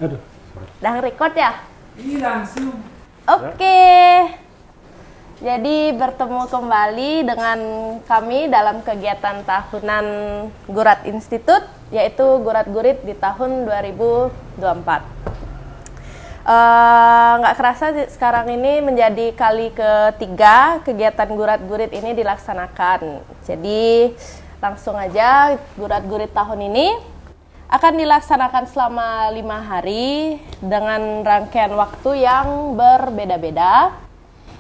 Aduh. Udah record ya? Ini langsung. Oke. Jadi bertemu kembali dengan kami dalam kegiatan tahunan Gurat Institute, yaitu Gurat Gurit di tahun 2024. Nggak kerasa sekarang ini menjadi kali ketiga kegiatan Gurat Gurit ini dilaksanakan. Jadi langsung aja Gurat Gurit tahun ini akan dilaksanakan selama 5 hari dengan rangkaian waktu yang berbeda-beda.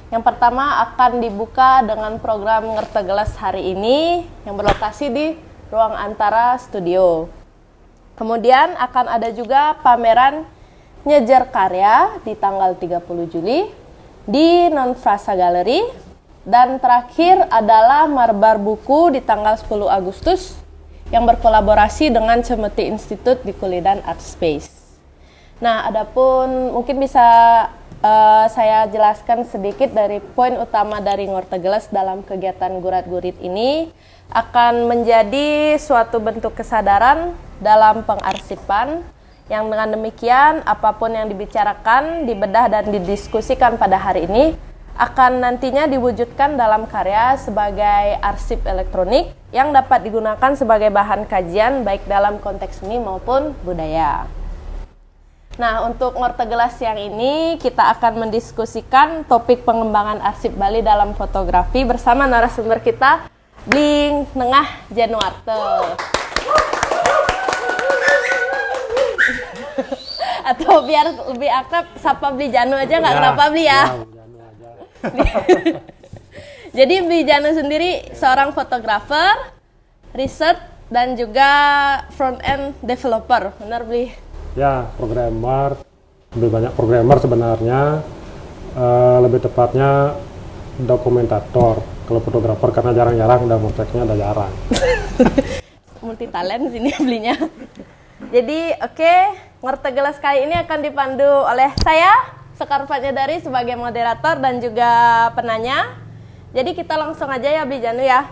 Yang pertama akan dibuka dengan program Ngertegeles hari ini yang berlokasi di ruang antara studio. Kemudian akan ada juga pameran Nyejer Karya di tanggal 30 Juli di Non Frasa Gallery. Dan terakhir adalah Marbar Buku di tanggal 10 Agustus yang berkolaborasi dengan Cemeti Institute di Kulidan Art Space. Nah, adapun mungkin bisa saya jelaskan sedikit dari poin utama dari Ngortegeles dalam kegiatan Gurat Gurit ini akan menjadi suatu bentuk kesadaran dalam pengarsipan yang dengan demikian apapun yang dibicarakan, dibedah dan didiskusikan pada hari ini akan nantinya diwujudkan dalam karya sebagai arsip elektronik yang dapat digunakan sebagai bahan kajian baik dalam konteks seni maupun budaya. Nah, untuk Ngortegeles yang ini kita akan mendiskusikan topik pengembangan arsip Bali dalam fotografi bersama narasumber kita, Bling Nengah Januarte. Atau biar lebih akrab, sapa Bli Janu aja nggak kenapa Bli ya? Jadi Bli Janu sendiri seorang fotografer, research, dan juga front-end developer, benar Bli? Ya, programmer, lebih banyak programmer sebenarnya, lebih tepatnya dokumentator. Kalau fotografer karena jarang-jarang, udah motreknya udah jarang. Multi talent sini belinya. Jadi oke, Ngortegeles kali ini akan dipandu oleh saya, Sekar Fatnyadari sebagai moderator dan juga penanya. Jadi kita langsung aja ya Bli Janu ya.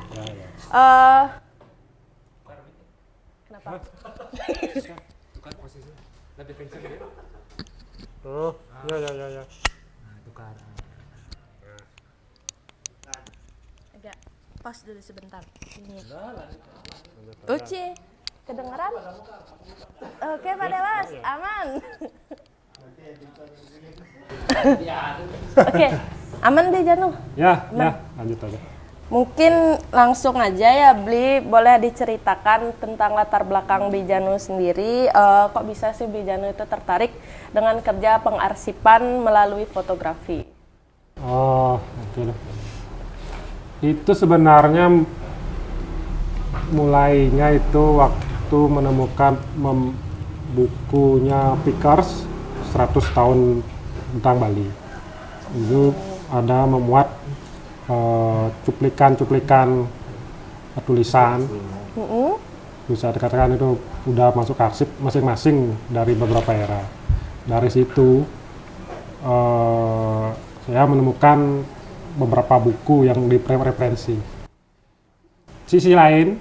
Kenapa? Tukar posisi. Lebih kencang ya. Oh, ya. Nah, tukar. Agak pause dulu sebentar. Ini. Uci, kedengeran? Oke Pak Dewas, aman. Oke, aman deh Janu. Ya, lanjut aja. Mungkin langsung aja ya Bli, boleh diceritakan tentang latar belakang Bli Janu sendiri. Kok bisa sih Bli Janu itu tertarik dengan kerja pengarsipan melalui fotografi? Oh, oke. Itu sebenarnya mulainya itu waktu menemukan bukunya Pickers 100 tahun tentang Bali. Itu ada memuat cuplikan-cuplikan tulisan. Bisa dikatakan itu udah masuk arsip masing-masing dari beberapa era. Dari situ saya menemukan beberapa buku yang direferensi. Sisi lain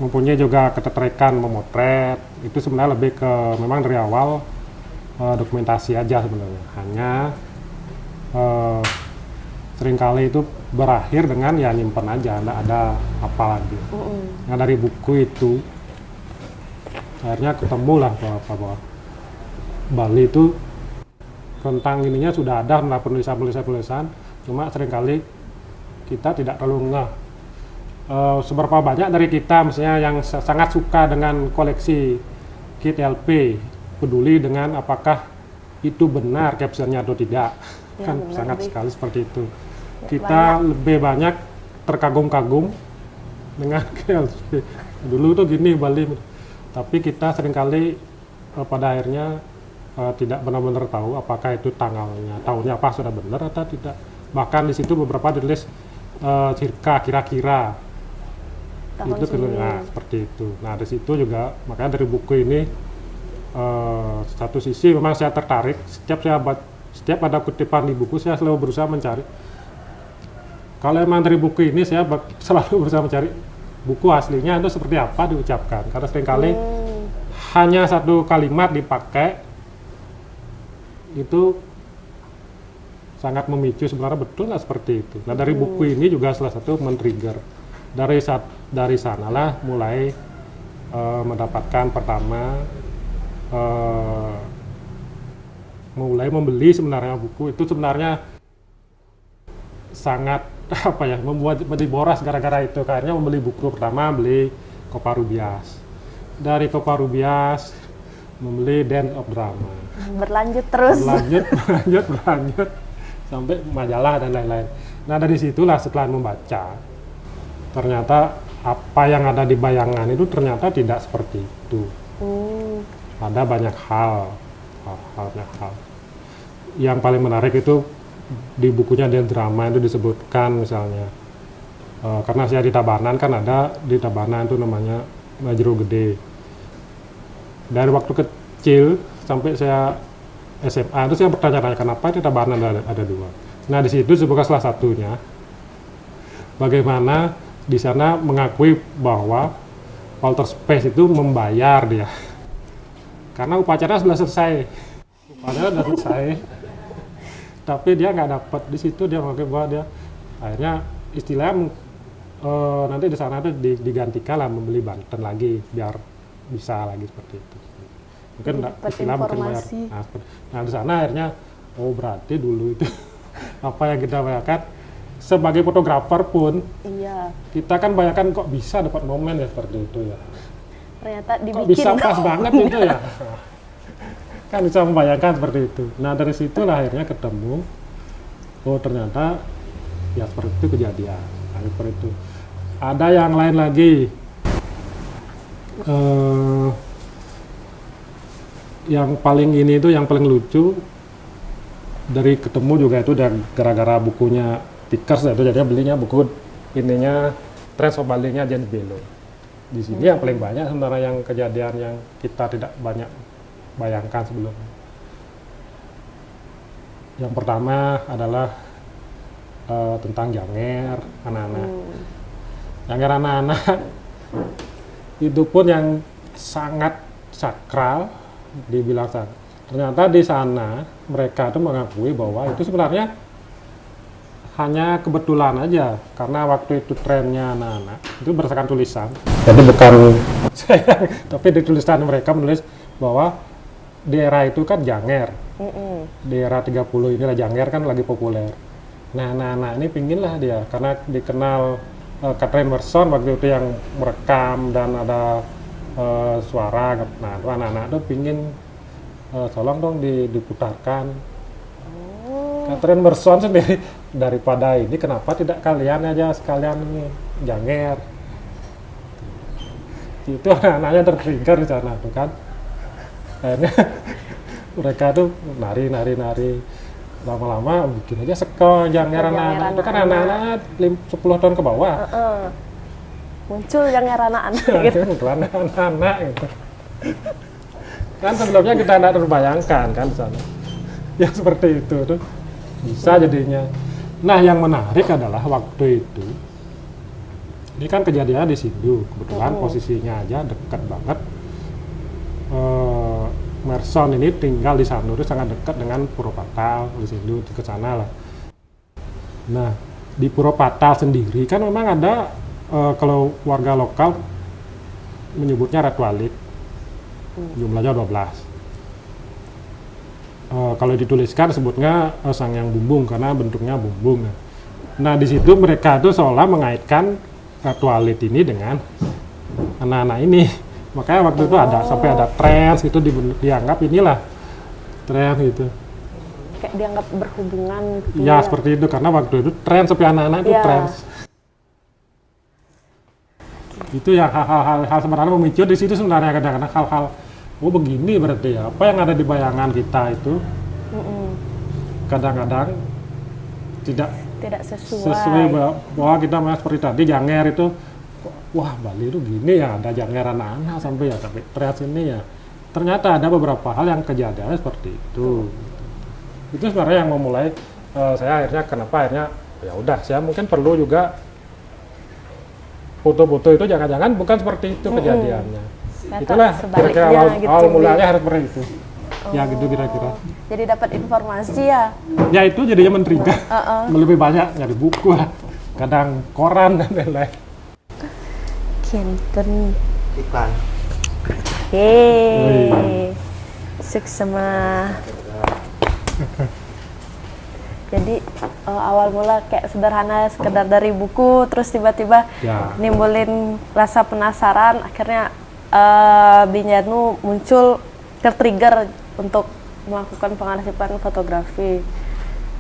mempunyai juga ketertarikan memotret. Itu sebenarnya lebih ke memang dari awal dokumentasi aja sebenarnya. Hanya seringkali itu berakhir dengan ya nyimpen aja, nggak ada apa lagi. Nah dari buku itu akhirnya ketemu lah bahwa Bali itu tentang ininya sudah ada penulisan, cuma seringkali kita tidak terlalu ngeh. Seberapa banyak dari kita misalnya yang sangat suka dengan koleksi kit LP, peduli dengan apakah itu benar captionnya atau tidak. Ya, kan sangat sekali seperti itu. Kita lebih banyak terkagum-kagum dengan KLP. Dulu tuh gini Bali, tapi kita seringkali pada akhirnya tidak benar-benar tahu apakah itu tanggalnya, tahunnya apa sudah benar atau tidak. Bahkan di situ beberapa ditulis kira-kira itu nah, seperti itu. Nah di situ juga makanya dari buku ini satu sisi memang saya tertarik setiap ada kutipan di buku saya selalu berusaha mencari. Kalau emang dari buku ini saya selalu berusaha mencari buku aslinya itu seperti apa diucapkan, karena seringkali hanya satu kalimat dipakai itu sangat memicu, sebenarnya betul lah seperti itu. Nah dari buku ini juga salah satu men-trigger. Dari sanalah mulai mendapatkan pertama, mulai membeli sebenarnya buku itu sebenarnya sangat apa ya, membuat menjadi boros gara-gara itu. Akhirnya membeli buku pertama, beli Koparubias. Dari Koparubias membeli Dance of Drama. Berlanjut terus. Berlanjut sampai majalah dan lain-lain. Nah dari situlah setelah membaca, ternyata apa yang ada di bayangan itu ternyata tidak seperti itu. Ada banyak hal. Yang paling menarik itu di bukunya Dance Drama itu disebutkan misalnya, karena saya di Tabanan kan ada di Tabanan itu namanya Majero Gede. Dari waktu kecil sampai saya SMA itu saya bertanya-tanya kenapa di Tabanan ada dua. Nah di situ disebutkan salah satunya bagaimana di sana mengakui bahwa Walter Space itu membayar dia karena upacara sudah selesai, tapi dia nggak dapat. Di situ dia mengakui bahwa dia akhirnya istilahnya nanti di sana tuh digantikan lah membeli Banten lagi biar bisa lagi seperti itu. Mungkin istilah mungkin bayar. Nah di sana akhirnya berarti dulu itu apa yang kita bayangkan sebagai fotografer pun, kita kan bayangkan kok bisa dapat momen ya seperti itu ya. Ternyata dibikin. Kok bisa pas banget itu ya. Kan bisa membayangkan seperti itu. Nah dari situlah akhirnya ketemu, ternyata ya seperti itu kejadian. Nah, seperti itu. Ada yang lain lagi. Yang paling ini itu yang paling lucu dari ketemu juga itu dan gara-gara bukunya Pickers itu, jadinya belinya buku ininya Trans of Bali-nya James Bello. Di sini yang paling banyak sebenarnya yang kejadian yang kita tidak banyak bayangkan sebelumnya. Yang pertama adalah tentang Janger anak-anak. Janger anak-anak itu pun yang sangat sakral, dibilang sakral. Ternyata di sana mereka itu mengakui bahwa itu sebenarnya hanya kebetulan aja, karena waktu itu trennya anak-anak itu berdasarkan tulisan. Jadi bukan saya, tapi di tulisan mereka menulis bahwa di era itu kan Janger. Di era 30 inilah Janger kan lagi populer. Nah anak-anak ini pinginlah dia, karena dikenal Catherine Merson waktu itu yang merekam dan ada suara. Nah anak-anak itu pingin tolong dong diputarkan. Catherine Merson sendiri, daripada ini kenapa tidak kalian aja sekalian ini Janger. Itu anak-anaknya tertrigger di sana tuh kan. Akhirnya mereka tuh nari, lama-lama bikin aja seko Janger anak-anak. Itu kan anak-anak 10 tahun ke bawah. Muncul Janger anak-anak gitu. Muncul anak-anak gitu. Kan sebelumnya kita tidak terbayangkan kan di sana. Yang seperti itu tuh bisa jadinya. Nah yang menarik adalah waktu itu, ini kan kejadiannya di Sindu, kebetulan posisinya aja dekat banget. Merson ini tinggal di Sanur itu sangat dekat dengan Purwopatal, di Sindu ke sana lah. Nah di Purwopatal sendiri kan memang ada kalau warga lokal menyebutnya Ratualit, jumlahnya 12. Kalau dituliskan sebutnya Sangyang Bumbung karena bentuknya bumbung. Nah di situ mereka tuh seolah mengaitkan Ratualit ini dengan anak-anak ini. Makanya waktu itu ada sampai ada trans itu dianggap inilah trans gitu. Kayak dianggap berhubungan gitu. Ya seperti itu karena waktu itu trans sampai anak-anak itu trans. Itu yang hal-hal sebenarnya memicu di situ sebenarnya kadang-kadang hal-hal begini berarti ya, apa yang ada di bayangan kita itu kadang-kadang tidak sesuai bahwa kita seperti tadi Janger itu, wah Bali itu gini ya, ada Janger anak-anak sampai ya, tapi ternyata ini ya, ternyata ada beberapa hal yang kejadian seperti itu. Itu sebenarnya yang memulai saya akhirnya kenapa akhirnya ya udah saya mungkin perlu juga foto-foto itu jangan-jangan bukan seperti itu kejadiannya. Ternyata Itulah sebaliknya kira-kira awal, gitu, awal Bi. mulanya harus seperti itu. Ya gitu kira-kira. Jadi dapat informasi ya. Ya itu jadinya men-trigger. Heeh. Lebih banyak nyari buku lah. Kadang koran dan lain-lain. Kinten. Iklan. Yeay. Suksema. Jadi awal mula kayak sederhana sekedar dari buku, terus tiba-tiba Ya. nimbulin rasa penasaran, akhirnya Binjanu muncul tertrigger untuk melakukan pengarsipan fotografi.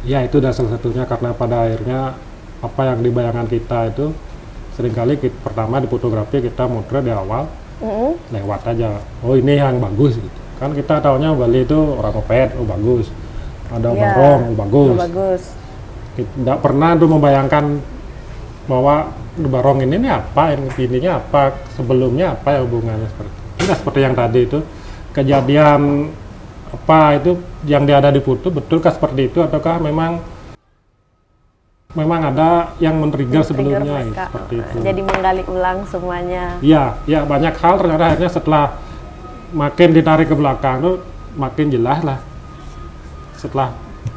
Ya itu udah salah satunya karena pada akhirnya apa yang dibayangkan kita itu seringkali pertama di fotografi kita motret di awal lewat aja. Oh ini yang bagus gitu. Kan kita taunya Bali itu orang opet, oh bagus. Ada Iya, barong, oh bagus. oh, bagus. Tidak pernah tuh membayangkan bahwa barong ini apa, ininya apa, sebelumnya apa ya hubungannya seperti itu. Tidak seperti yang tadi itu kejadian apa itu yang dia ada di foto betulkah seperti itu ataukah memang ada yang men-trigger sebelumnya mereka. seperti itu. Jadi menggali ulang semuanya. Iya, ya banyak hal ternyata akhirnya setelah makin ditarik ke belakang tuh makin jelas lah setelah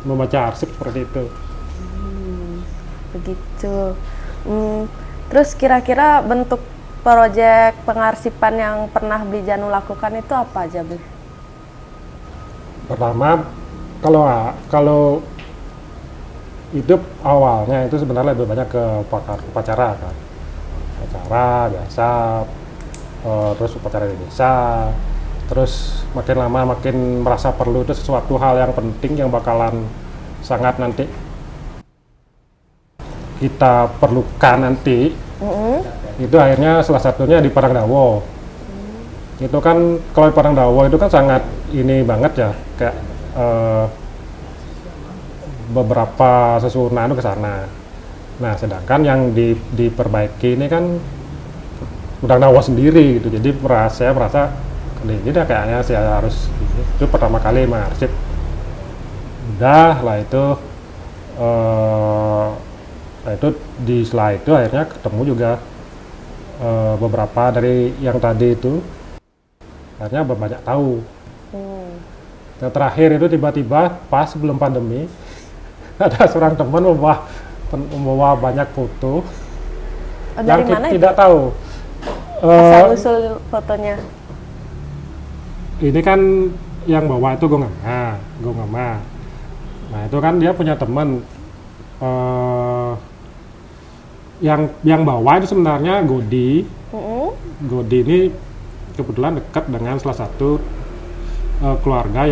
membaca arsip seperti itu. Begitu. Terus kira-kira bentuk proyek pengarsipan yang pernah Binjanu lakukan itu apa aja, Bi? Pertama, kalau hidup awalnya itu sebenarnya lebih banyak ke upacara kan, upacara biasa, terus upacara di desa, terus makin lama makin merasa perlu itu sesuatu hal yang penting yang bakalan sangat nanti kita perlukan nanti. Itu akhirnya salah satunya di Padangdawo. Itu kan kalau di Padangdawo itu kan sangat ini banget ya, kayak beberapa sesunan ke sana. Nah, sedangkan yang diperbaiki ini kan Padangdawo sendiri gitu. Jadi saya merasa ini dah kayaknya saya harus itu pertama kali mengarsip. Udah lah itu setelah itu akhirnya ketemu juga beberapa dari yang tadi itu akhirnya banyak tahu. Yang terakhir itu tiba-tiba pas sebelum pandemi ada seorang teman membawa banyak foto Dari yang mana tidak itu? tahu. Asal usul fotonya. Ini kan yang bawa itu Gongama. Nah itu kan dia punya teman yang bawa itu sebenarnya Godi. Godi ini kebetulan dekat dengan salah satu keluarga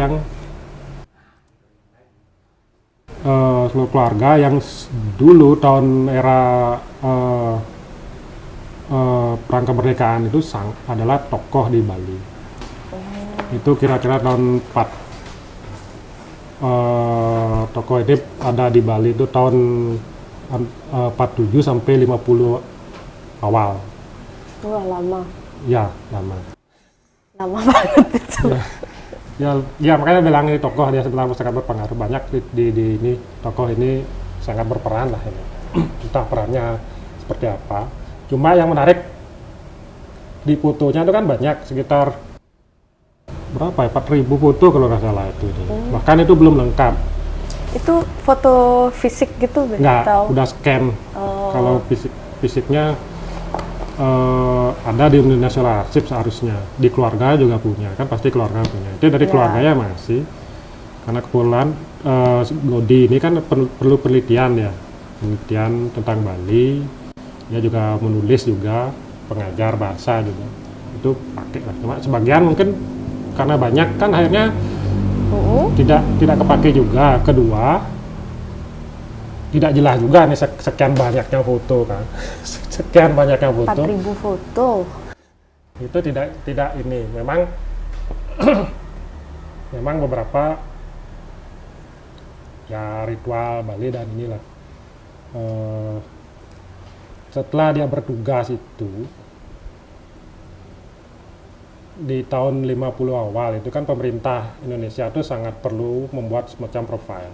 yang dulu tahun era perang kemerdekaan itu adalah tokoh di Bali. Itu kira-kira tahun 4 tokoh ini ada di Bali itu tahun 47 sampai 50 awal. Wah, lama. Ya, lama. Lama banget itu. Ya makanya bilang ini tokoh dia sebenarnya sangat berpengaruh banyak di ini tokoh ini sangat berperan lah ini. Entah perannya seperti apa. Cuma yang menarik di fotonya itu kan banyak sekitar berapa ya 4.000 foto kalau nggak salah itu. Bahkan itu belum lengkap. Itu foto fisik gitu, Bi? Nggak, Atau- udah scan. Oh. Kalau fisiknya ada di National Arsip seharusnya. Di keluarga juga punya, kan pasti keluarga punya. Itu dari Ya. keluarganya masih. Karena kebetulan Godi ini kan perlu penelitian ya. Penelitian tentang Bali. Dia juga menulis juga, pengajar bahasa juga. Itu pakai lah. Cuma sebagian mungkin karena banyak kan akhirnya tidak kepake juga. Kedua, tidak jelas juga nih sekian banyaknya foto kan. Sekian banyaknya foto. 4.000 foto. Itu tidak ini. Memang beberapa ya ritual Bali dan inilah. Setelah dia bertugas itu di tahun 50 awal itu kan pemerintah Indonesia itu sangat perlu membuat semacam profil.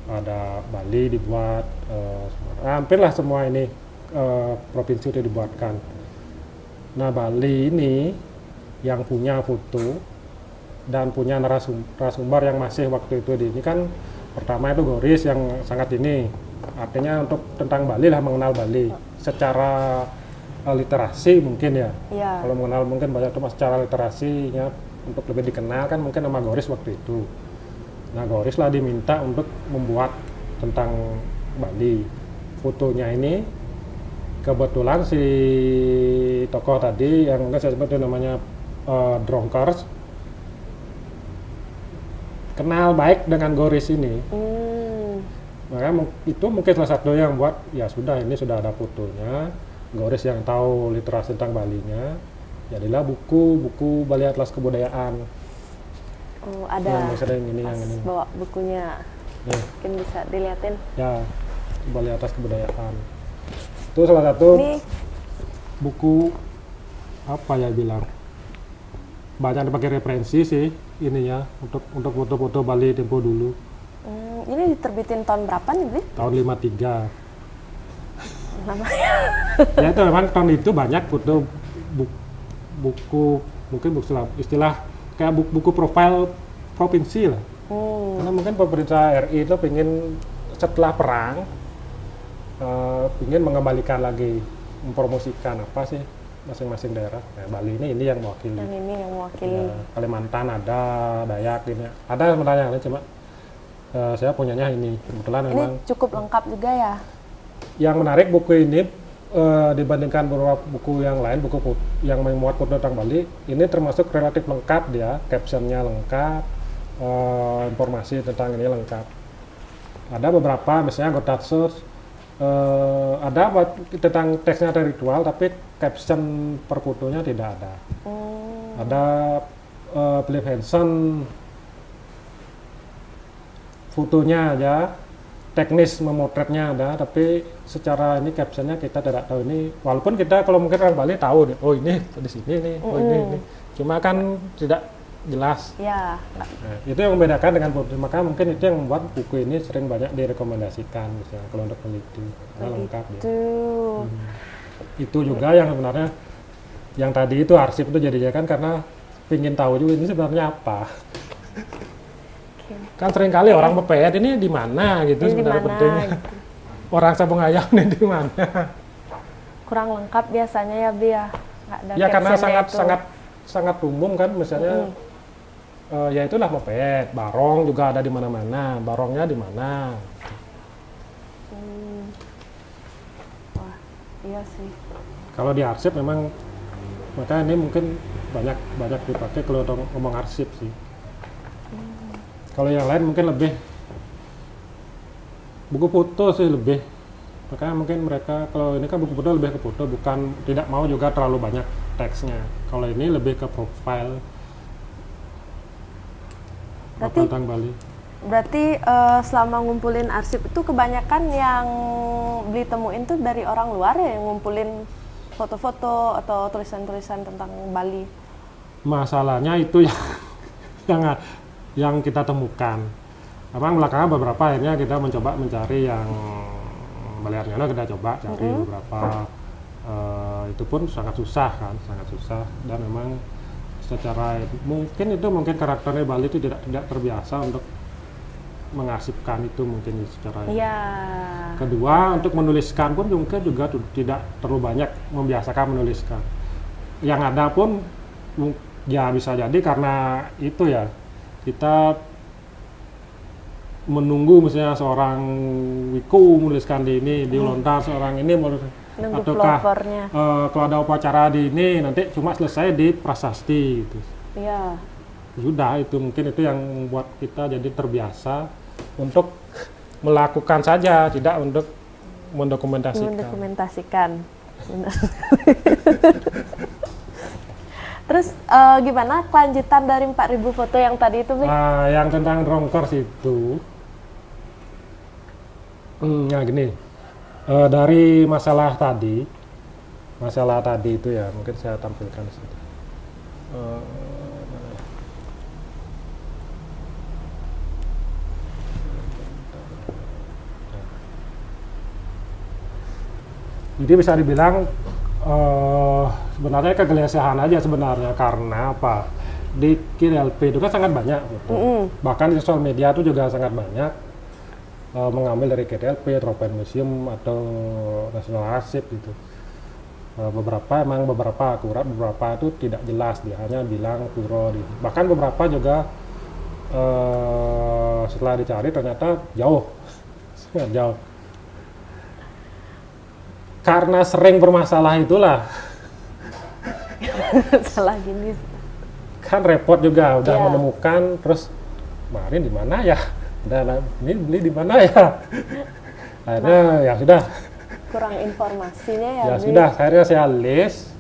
Ada Bali dibuat, hampirlah semua ini provinsi itu dibuatkan. Nah Bali ini yang punya foto dan punya narasumber yang masih waktu itu ini kan pertama itu Goris yang sangat ini artinya untuk tentang Bali lah, mengenal Bali secara literasi mungkin ya. Iya. Kalau mengenal mungkin banyak cuma secara literasinya untuk lebih dikenal kan mungkin sama Goris waktu itu. Nah Goris lah diminta untuk membuat tentang Bali. Fotonya ini kebetulan si tokoh tadi yang mungkin saya sebut itu namanya Dronkers kenal baik dengan Goris ini. Makanya itu mungkin salah satu yang buat ya sudah ini sudah ada fotonya Goris yang tahu literasi tentang Balinya, jadilah buku Bali Atlas Kebudayaan. Oh, ada. Yang sering ini yang ini. Bawa bukunya. Nih. Mungkin bisa dilihatin. Ya, Bali Atlas Kebudayaan. Itu salah satu buku apa ya bilang banyak dipakai referensi sih ininya untuk foto-foto Bali tempo dulu. Ini diterbitin tahun berapa nih, Bli? Tahun 53. Namanya. Ya itu memang tahun itu banyak foto buku mungkin buku istilah kayak buku profil provinsi lah. Karena mungkin pemerintah RI itu pengen setelah perang ingin mengembalikan lagi, mempromosikan apa sih masing-masing daerah. Nah, Bali ini yang mewakili. Dan ini yang mewakili. Ya, Kalimantan ada, Dayak ini ada sebenarnya, cuma saya punyanya ini. Kebetulan Ini memang cukup lengkap juga ya. yang menarik buku ini dibandingkan beberapa buku yang lain, buku yang memuat foto tentang Bali, ini termasuk relatif lengkap dia, captionnya lengkap, informasi tentang ini lengkap. Ada beberapa, misalnya Gotatsus, ada tentang teksnya ada ritual, tapi caption per fotonya tidak ada. Ada Philip Hansen, fotonya aja, teknis memotretnya ada, tapi secara ini captionnya kita tidak tahu ini. Walaupun kita kalau mungkin orang Bali tahu, oh ini di sini nih, oh ini. Cuma kan tidak jelas. Ya. Nah, itu yang membedakan dengan foto. Maka mungkin itu yang membuat buku ini sering banyak direkomendasikan, misalnya kalau untuk peneliti, karena lengkap ya. Itu juga yang sebenarnya yang tadi itu arsip itu jadinya kan karena ingin tahu juga ini sebenarnya apa. Kan sering kali orang mepet ini di mana gitu Ini sebenarnya dimana, pentingnya. gitu. Orang Sabung Ayam ini di mana? Kurang lengkap biasanya ya, Bi ya. Nggak ada Ya karena captionnya itu. sangat umum kan, misalnya ya itulah mepet, barong juga ada di mana-mana, barongnya di mana. Wah, iya sih. Kalau di arsip memang maka ini mungkin banyak dipakai kalau ngomong arsip sih. Kalau yang lain mungkin lebih buku foto sih lebih. Makanya mungkin mereka kalau ini kan buku foto lebih ke foto, bukan tidak mau juga terlalu banyak teksnya. Kalau ini lebih ke profil tentang Bali. Berarti selama ngumpulin arsip itu kebanyakan yang Beli temuin tuh dari orang luar ya, yang ngumpulin foto-foto atau tulisan-tulisan tentang Bali. Masalahnya itu yang kita temukan. Memang belakangan beberapa akhirnya kita mencoba mencari yang Bali Arnyono, kita coba cari beberapa, itu pun sangat susah kan, sangat susah, dan memang secara mungkin karakternya Bali itu tidak terbiasa untuk mengarsipkan itu mungkin secara Iya. Kedua, untuk menuliskan pun juga tidak terlalu banyak membiasakan menuliskan. Yang ada pun ya bisa jadi karena itu ya kita menunggu misalnya seorang Wiku menuliskan di ini, di Lontar seorang ini Nunggu ataukah pelopornya. kalau ada upacara di ini nanti cuma selesai di prasasti gitu. Iya. Sudah itu mungkin itu yang membuat kita jadi terbiasa untuk melakukan saja, tidak untuk mendokumentasikan. Benar. Terus gimana kelanjutan dari 4.000 foto yang tadi itu, Bi? Nah, yang tentang Dronkers itu, ya gini, dari masalah tadi itu ya, mungkin saya tampilkan di sini. Jadi bisa dibilang sebenarnya kegelisahan aja sebenarnya, karena apa? Di KDLP itu kan sangat banyak gitu. Bahkan di sosial media itu juga sangat banyak mengambil dari KDLP, Tropen Museum atau National Archive gitu. Beberapa akurat, beberapa itu tidak jelas, dia hanya bilang pura. Bahkan beberapa juga setelah dicari ternyata jauh, sangat jauh. Karena sering bermasalah itulah. Salah gini. Kan repot juga, udah Iya. menemukan, terus kemarin di mana ya? Ini beli di mana ya? Akhirnya ya sudah. Kurang informasinya ya, Ya Bi. sudah, akhirnya saya list.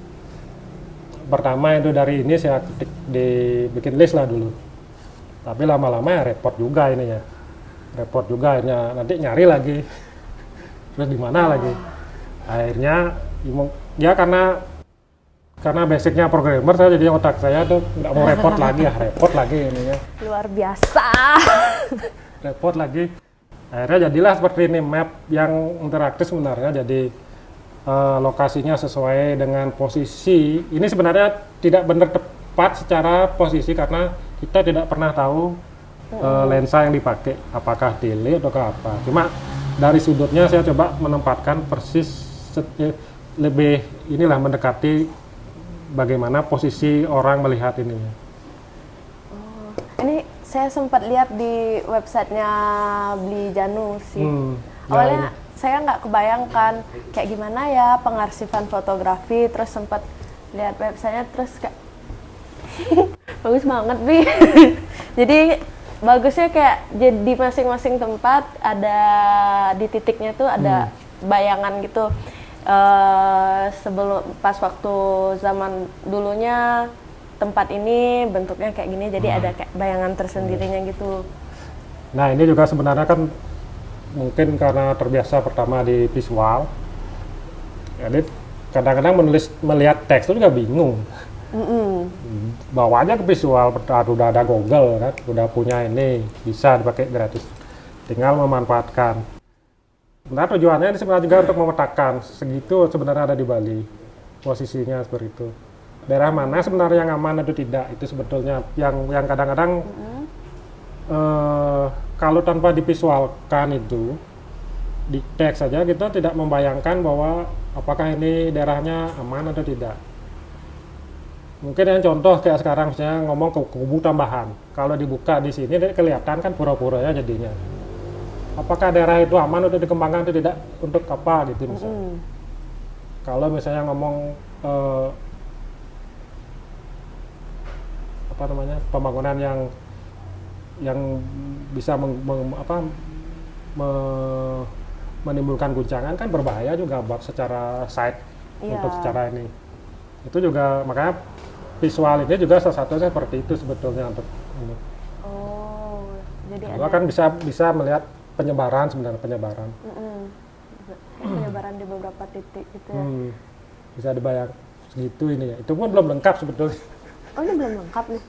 Pertama itu dari ini saya ketik, dibikin list lah dulu. Tapi lama-lama ya repot juga ini ya. Repot juga akhirnya, nanti nyari lagi. Terus di mana lagi? Akhirnya ya karena basicnya programmer, saya jadi otak saya tuh nggak mau repot lagi ya, repot lagi ini ya. Luar biasa. Repot lagi. Akhirnya jadilah seperti ini, map yang interaktif sebenarnya. Jadi lokasinya sesuai dengan posisi. Ini sebenarnya tidak benar tepat secara posisi karena kita tidak pernah tahu lensa yang dipakai, apakah tele atau apa. Cuma dari sudutnya saya coba menempatkan persis lebih inilah mendekati bagaimana posisi orang melihat ini. Ini saya sempat lihat di websitenya Beli Janu sih. Ya Awalnya ini. saya nggak kebayangkan kayak gimana ya pengarsifan fotografi, terus sempat lihat websitenya, terus kayak bagus banget, Bi. Jadi bagusnya kayak di masing-masing tempat ada di titiknya tuh ada bayangan gitu. Sebelum pas waktu zaman dulunya tempat ini bentuknya kayak gini, jadi ada kayak bayangan tersendirinya gitu. Nah ini juga sebenarnya kan mungkin karena terbiasa pertama di visual, jadi kadang-kadang melihat teks itu juga bingung. Bawa aja ke visual, udah ada Google kan, udah punya ini, bisa dipakai gratis, tinggal memanfaatkan. Nah tujuannya ini sebenarnya juga untuk memetakan segitu sebenarnya ada di Bali, posisinya seperti itu. Daerah mana sebenarnya yang aman atau tidak, itu sebetulnya yang kadang-kadang kalau tanpa divisualkan itu di teks saja kita tidak membayangkan bahwa apakah ini daerahnya aman atau tidak. Mungkin yang contoh kayak sekarang misalnya ngomong ke kubu tambahan, kalau dibuka di sini kelihatan kan pura-puranya jadinya. Apakah daerah itu aman untuk dikembangkan atau tidak, untuk apa gitu misalnya. Kalau misalnya ngomong apa namanya pembangunan yang bisa menimbulkan guncangan kan berbahaya juga buat secara site. Iya. Untuk secara ini itu juga makanya visual ini juga salah satunya seperti itu sebetulnya untuk ini. Oh, jadi Juga kan bisa melihat penyebaran sebenarnya penyebaran. Penyebaran di beberapa titik gitu ya. Bisa dibayang segitu ini ya. Itu pun belum lengkap sebetulnya. Oh, ini belum lengkap nih.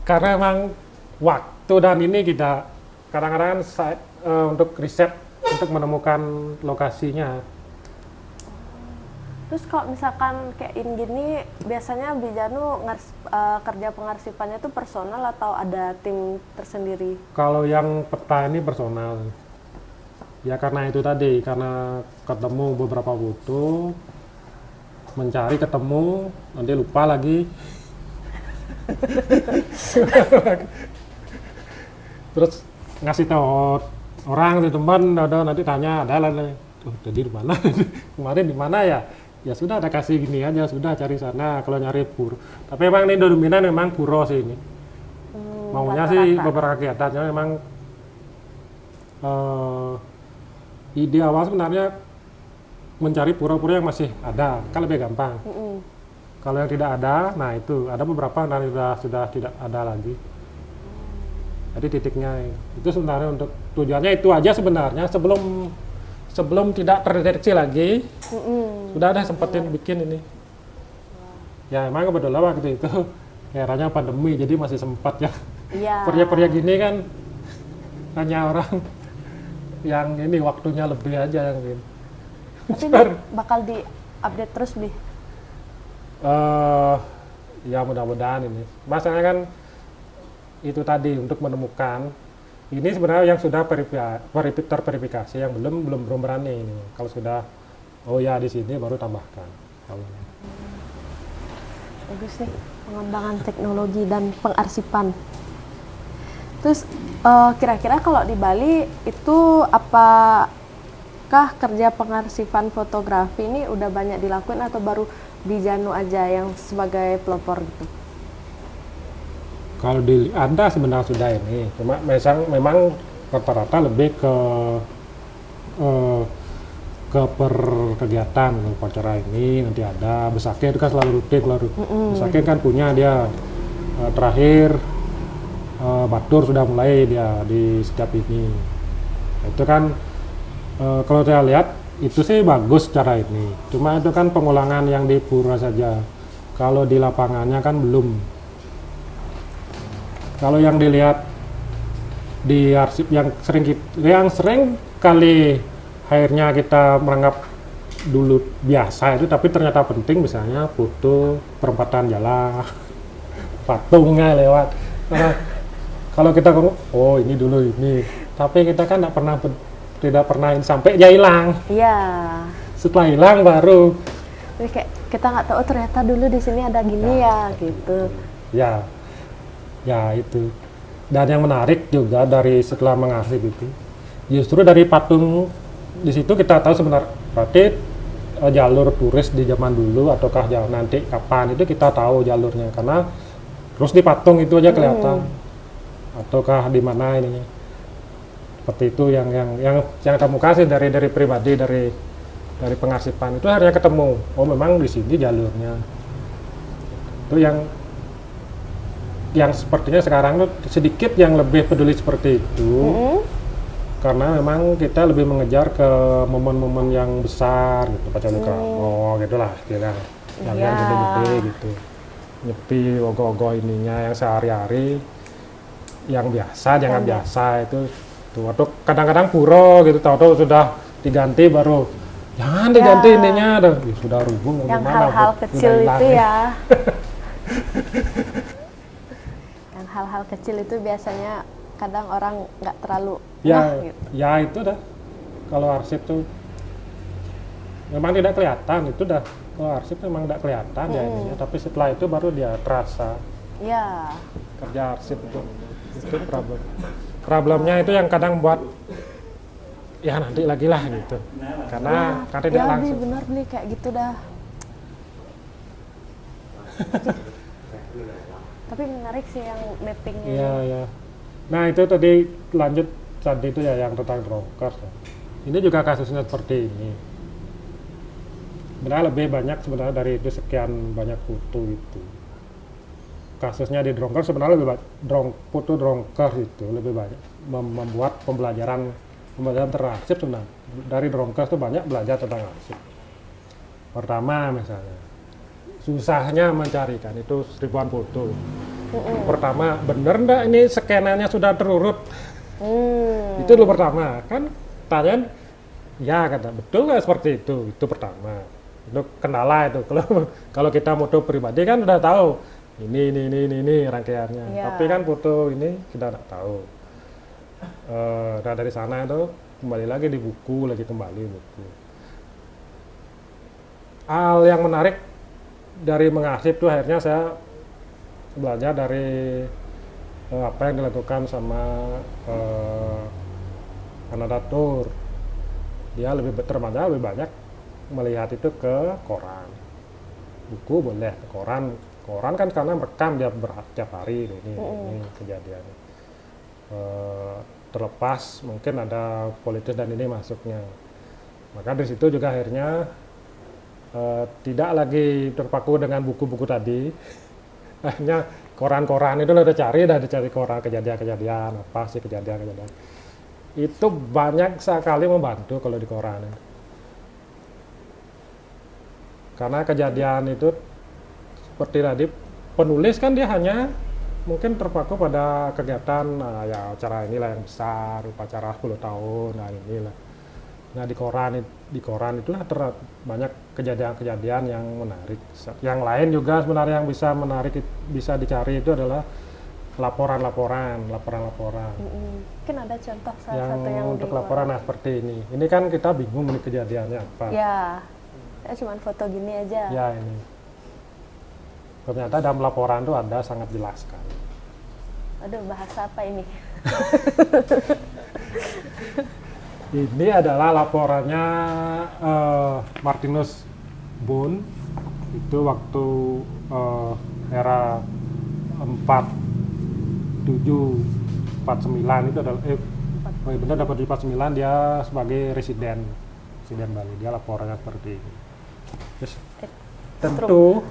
Karena emang waktu dan ini kita kadang-kadang untuk riset untuk menemukan lokasinya. Terus kalau misalkan kayak gini, biasanya Bijanu kerja pengarsipannya itu personal atau ada tim tersendiri? Kalau yang peta ini personal. Ya karena itu tadi, karena ketemu beberapa foto, mencari ketemu, nanti lupa lagi. Terus ngasih tahu orang di teman, nanti tanya, ada lah. Tuh, tadi di mana? Kemarin di mana ya? Ya sudah, ada kasih gini aja, sudah cari sana. Kalau nyari pura, tapi emang ini dominan memang pura sih ini. Maunya sih beberapa kegiatannya memang ide awal sebenarnya mencari pura-pura yang masih ada, kan lebih gampang. Kalau yang tidak ada, nah itu ada beberapa yang sudah tidak ada lagi. Jadi titiknya itu sebenarnya untuk tujuannya itu aja sebenarnya sebelum tidak terdeteksi lagi. Sudah ada sempetin bikin ini. Ya emang kebetulan waktu itu eranya pandemi, jadi masih sempat ya. Iya. Proyek-proyek gini kan hanya orang yang ini waktunya lebih aja yang ini. Tapi ini bakal di-update terus, Bi? Ya mudah-mudahan ini. Masalahnya kan itu tadi untuk menemukan ini sebenarnya yang sudah terverifikasi, yang belum berani ini. Kalau sudah oh ya di sini baru tambahkan. Bagus nih pengembangan teknologi dan pengarsipan. Terus kira-kira kalau di Bali itu apakah kerja pengarsipan fotografi ini udah banyak dilakuin atau baru di Janu aja yang sebagai pelopor gitu? Kalau ada sebenarnya sudah ini, cuma memang rata-rata lebih ke per kegiatan, upacara ini nanti ada Besakir kan selalu rutin. Besakir kan punya dia terakhir Batur sudah mulai dia di setiap ini. Itu kan kalau saya lihat itu sih bagus cara ini. Cuma itu kan pengulangan yang di pura saja. Kalau di lapangannya kan belum. Kalau yang dilihat di arsip yang sering kali akhirnya kita menganggap dulu biasa itu, tapi ternyata penting, misalnya foto perempatan jalan, patungnya lewat. Nah, kalau kita oh ini dulu ini, tapi kita kan tidak pernah sampai dia hilang. Iya. Setelah hilang baru. Jadi kayak kita nggak tahu ternyata dulu di sini ada gini ya gitu. Ya itu. Dan yang menarik juga dari setelah mengarsip itu, justru dari patung di situ kita tahu sebenarnya berarti jalur turis di zaman dulu ataukah nanti kapan itu kita tahu jalurnya, karena terus di patung itu aja kelihatan. Ataukah di mana ininya. Seperti itu yang kamu kasih dari pribadi dari pengarsipan itu akhirnya ketemu. Oh memang di sini jalurnya. Itu yang sepertinya sekarang tuh sedikit yang lebih peduli seperti itu, karena memang kita lebih mengejar ke momen-momen yang besar gitu, Pacaluka, gitulah, yang gede-gede gitu, nyepi, ogoh-ogoh ininya yang sehari-hari, yang biasa, jangan biasa itu, waktu kadang-kadang puro gitu, tahu-tahu sudah diganti baru, jangan diganti ininya, sudah rubuh, yang hal-hal kecil itu ya. Hal-hal kecil itu biasanya kadang orang nggak terlalu gitu. Ya itu dah kalau arsip tuh memang tidak kelihatan, itu dah kalau arsip memang tidak kelihatan ya ininya, tapi setelah itu baru dia terasa kerja arsip itu problemnya itu yang kadang buat ya nanti lagi lah gitu, karena kan tidak langsung benar beli kayak gitu dah. Tapi menarik sih yang mappingnya. Iya. Nah itu tadi lanjut tadi itu ya yang tentang dronkers. Ini juga kasusnya seperti ini. Sebenarnya lebih banyak sebenarnya dari itu sekian banyak foto itu. Kasusnya di dronkers sebenarnya lebih banyak foto dronkers itu lebih banyak membuat pembelajaran terarsip sebenarnya. Dari dronkers itu banyak belajar tentang arsip. Pertama misalnya susahnya mencarikan itu ribuan foto. Pertama, bener enggak ini skenanya sudah terurut? Itu dulu pertama. Kan tanya, ya kata betul nggak seperti itu? Itu pertama. Itu kendala itu. Kalau kita foto pribadi kan udah tahu ini rangkaiannya. Tapi kan foto ini kita nggak tahu. Nah dari sana itu kembali lagi di buku, buku. Hal yang menarik dari mengarsip tuh akhirnya saya belajar dari apa yang dilakukan sama Anadatur. Dia lebih banyak melihat itu ke koran. Buku boleh, koran kan karena merekam dia tiap hari ini kejadiannya. Terlepas mungkin ada politis dan ini masuknya. Maka dari situ juga akhirnya tidak lagi terpaku dengan buku-buku tadi. Akhirnya koran-koran itu udah dicari koran kejadian-kejadian, apa sih kejadian-kejadian. Itu banyak sekali membantu kalau di koran. Karena kejadian itu seperti tadi, penulis kan dia hanya mungkin terpaku pada kegiatan ya acara inilah yang besar, upacara 10 tahun, nah inilah. Nah di koran itulah banyak kejadian-kejadian yang menarik. Yang lain juga sebenarnya yang bisa menarik, bisa dicari itu adalah laporan-laporan. Mungkin ada contoh salah Yang satu yang untuk di luar. laporan nah seperti ini. Ini kan kita bingung ini kejadiannya apa. Ya, saya cuma foto gini aja. Ya ini. Ternyata dalam laporan itu ada sangat jelas kan. Aduh, bahasa apa ini? Ini adalah laporannya Martinus Boone. Itu waktu era 47-49 itu adalah benar dapat 49 dia sebagai residen Bali. Dia laporannya seperti ini. Terus, tentu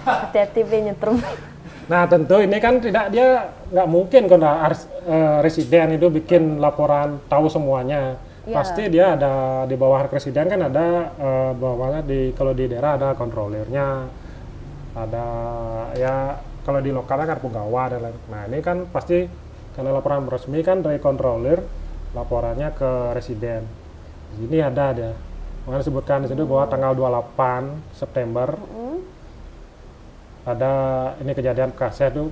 Hati-hati Be, nyetrum. nah tentu ini kan dia nggak mungkin karena residen itu bikin laporan tahu semuanya. Ya. Pasti dia ada di bawah residen kan ada bawahnya kalau di daerah ada kontrolernya, ada ya kalau di lokalnya kan penggawa dan lain. Nah ini kan pasti karena laporan resmi kan dari kontroler laporannya ke residen. Di sini ada dia. Makanya disebutkan di situ bahwa tanggal 28 September ada ini kejadian kaset itu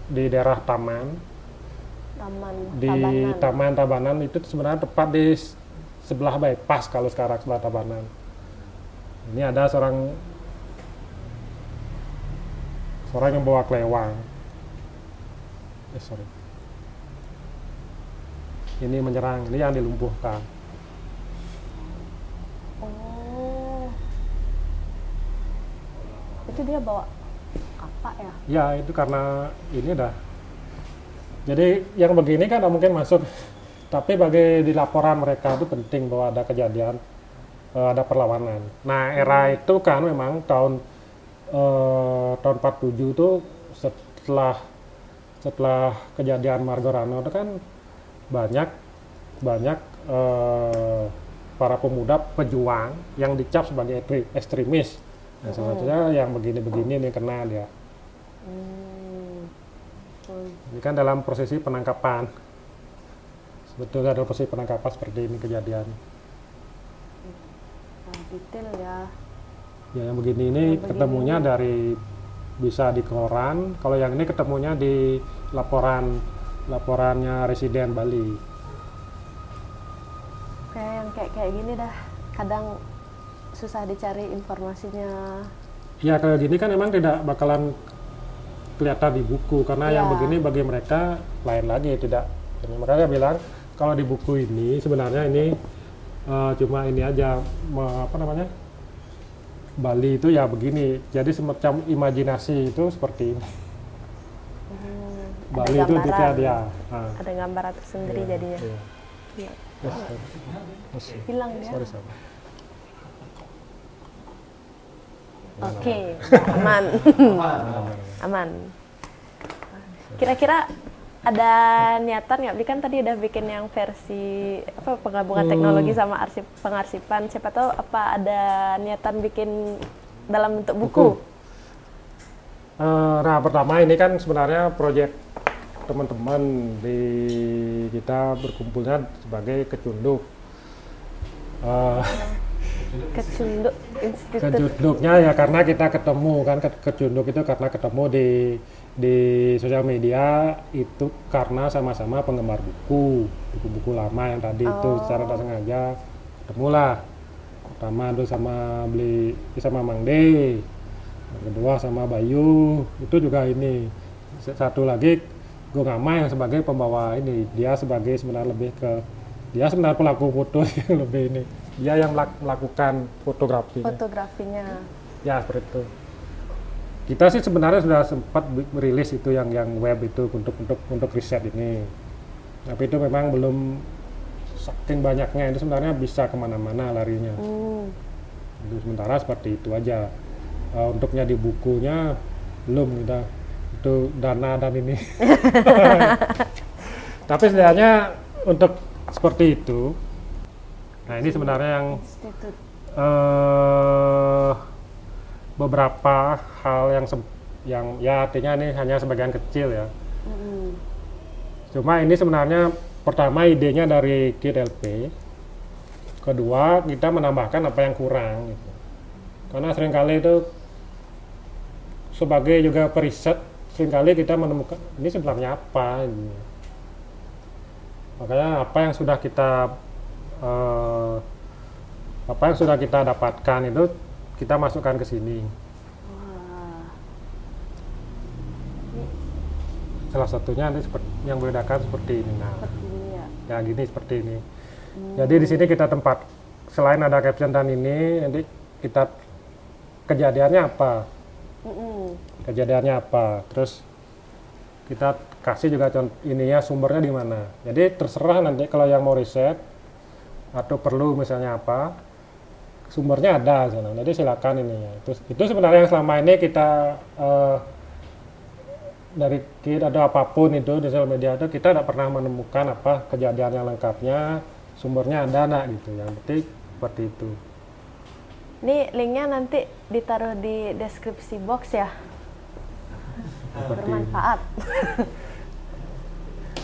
di daerah Taman di Tabanan. Taman Tabanan itu sebenarnya tepat di sebelah bypass kalau sekarang sebelah Tabanan. Ini ada seorang yang bawa kelewang. Sorry. Ini menyerang, ini yang dilumpuhkan. Oh, itu dia bawa apa ya? Ya itu karena ini dah. Jadi yang begini kan mungkin masuk, tapi bagi di laporan mereka itu penting bahwa ada kejadian, ada perlawanan. Nah era itu kan memang tahun 47 itu setelah kejadian Margorano itu kan banyak para pemuda pejuang yang dicap sebagai ekstremis. Nah, salah satunya yang begini-begini nih kena dia. Ini kan dalam prosesi penangkapan. Sebetulnya dalam prosesi penangkapan seperti ini kejadian. Nah, detail ya. Ya yang begini ini ketemunya dari bisa di koran. Kalau yang ini ketemunya di laporannya residen Bali. Kayak yang kayak gini dah. Kadang susah dicari informasinya. Ya kalau gini kan memang tidak bakalan kelihatan di buku karena yang begini bagi mereka lain lagi tidak. Jadi makanya bilang kalau di buku ini sebenarnya ini cuma ini aja Bali itu ya begini. Jadi semacam imajinasi itu seperti ini. Bali itu tidak dia. Ada gambaran tersendiri jadinya. Iya. Hilang ya. Sorry. Oke, aman. Kira-kira ada niatan nggak? Kan tadi udah bikin yang versi penggabungan teknologi sama pengarsipan. Siapa tahu apa ada niatan bikin dalam bentuk buku? Nah pertama ini kan sebenarnya proyek teman-teman di kita berkumpulnya sebagai Kecunduk. Kecunduk Institut. Kecunduknya ya karena kita ketemu kan Kecunduk itu karena ketemu di sosial media itu karena sama-sama penggemar buku lama yang tadi itu secara tak sengaja ketemulah. Pertama itu beli sama Mang De, yang kedua sama Bayu, itu juga ini. Satu lagi Gongama yang sebagai pembawa ini, dia sebagai sebenarnya pelaku foto yang lebih ini. Dia yang melakukan Fotografinya. Ya seperti itu. Kita sih sebenarnya sudah sempat merilis itu yang web itu untuk riset ini. Tapi itu memang belum saking banyaknya itu sebenarnya bisa kemana-mana larinya. Itu sementara seperti itu aja. Untuknya di bukunya belum kita itu dana dan ini. Tapi sebenarnya untuk seperti itu. Nah ini sebenarnya yang beberapa hal yang ya artinya ini hanya sebagian kecil ya. Cuma ini sebenarnya pertama idenya dari KIT LP. Kedua, kita menambahkan apa yang kurang gitu. Karena seringkali itu sebagai juga periset, seringkali kita menemukan ini sebenarnya apa gitu. Makanya apa yang sudah kita dapatkan itu kita masukkan ke sini. Wah. Salah satunya nanti seperti yang membedakan seperti ini. Nah, Seperti ini ya. ya gini seperti ini. Jadi di sini kita tempat selain ada caption dan ini nanti kita kejadiannya apa? Kejadiannya apa? Terus kita kasih juga contoh ininya sumbernya di mana. Jadi terserah nanti kalau yang mau riset atau perlu misalnya apa, sumbernya ada sana. Jadi silakan ininya. Itu sebenarnya yang selama ini kita dari kit atau apapun itu di sosial media itu kita tidak pernah menemukan apa kejadian yang lengkapnya, sumbernya ada nak gitu. Yang penting seperti itu. Ini linknya nanti ditaruh di deskripsi box ya. Seperti Bermanfaat.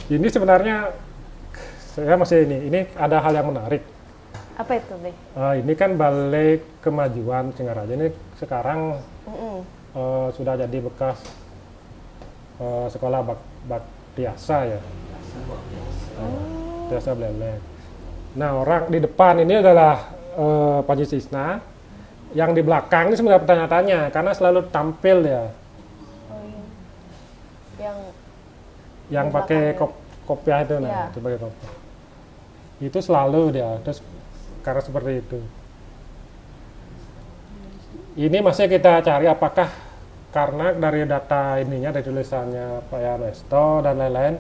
ini sebenarnya saya masih ini ada hal yang menarik. Apa itu, Beh? Ini kan Balai Kemajuan Singaraja ini sekarang sudah jadi bekas sekolah Baktiasa ya. Baktiasa Belelek. Nah, orang di depan ini adalah Panji Sisna, yang di belakang ini sebenarnya pertanyaan-tanya karena selalu tampil ya. Oh, iya. Yang di pakai belakang kopiah itu, nah, Iya. itu pakai kopiah. Itu selalu dia, terus karena seperti itu. Ini masih kita cari apakah karena dari data ininya, dari tulisannya Pak Yanesto dan lain-lain,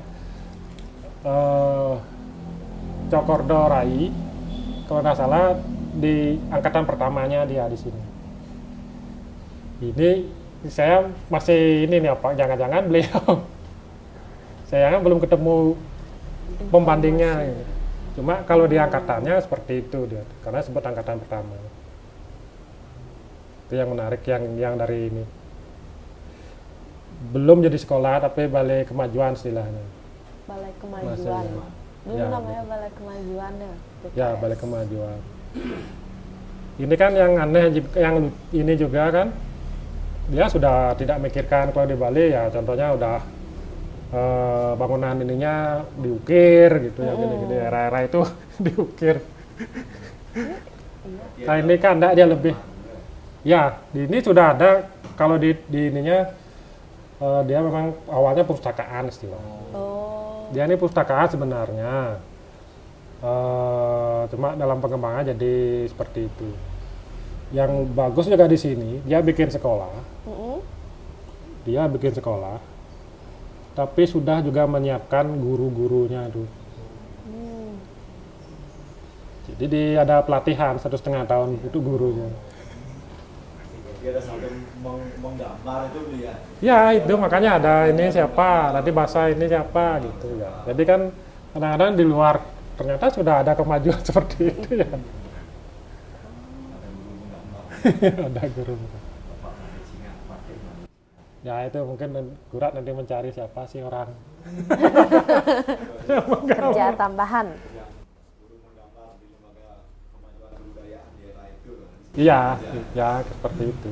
Cokordo Rai, kalau nggak salah di angkatan pertamanya dia di sini. Ini saya masih ini nih apa? Jangan-jangan beliau, saya belum ketemu pembandingnya. Cuma kalau di angkatannya seperti itu dia, karena sebut angkatan pertama. Itu yang menarik yang dari ini. Belum jadi sekolah tapi Balai Kemajuan istilahnya. Balai Kemajuan. Masanya. Dulu Ya, namanya Balai Kemajuan ya. Ya, Balai Kemajuan. Ini kan yang aneh, yang ini juga kan, dia sudah tidak mikirkan kalau di Bali ya, contohnya udah bangunan ininya diukir gitu ya, gini-gini era-era itu diukir. Nah ini kan enggak, dia lebih, ya ini sudah ada kalau di ininya dia memang awalnya perpustakaan istilahnya. Oh. Dia ini perpustakaan sebenarnya, cuma dalam pengembangan jadi seperti itu. Yang bagus juga di sini, dia bikin sekolah, tapi sudah juga menyiapkan guru-gurunya itu. Jadi ada pelatihan 1,5 tahun itu gurunya. Dia ada sampai menggambar itu dia. Ya itu makanya ada ini siapa, nanti bahasa ini siapa gitu ya. Jadi kan kadang-kadang di luar ternyata sudah ada kemajuan seperti itu ya. Ada guru. Ya itu mungkin Gurat nanti mencari siapa sih orang. Kerja tambahan. Iya, ya seperti itu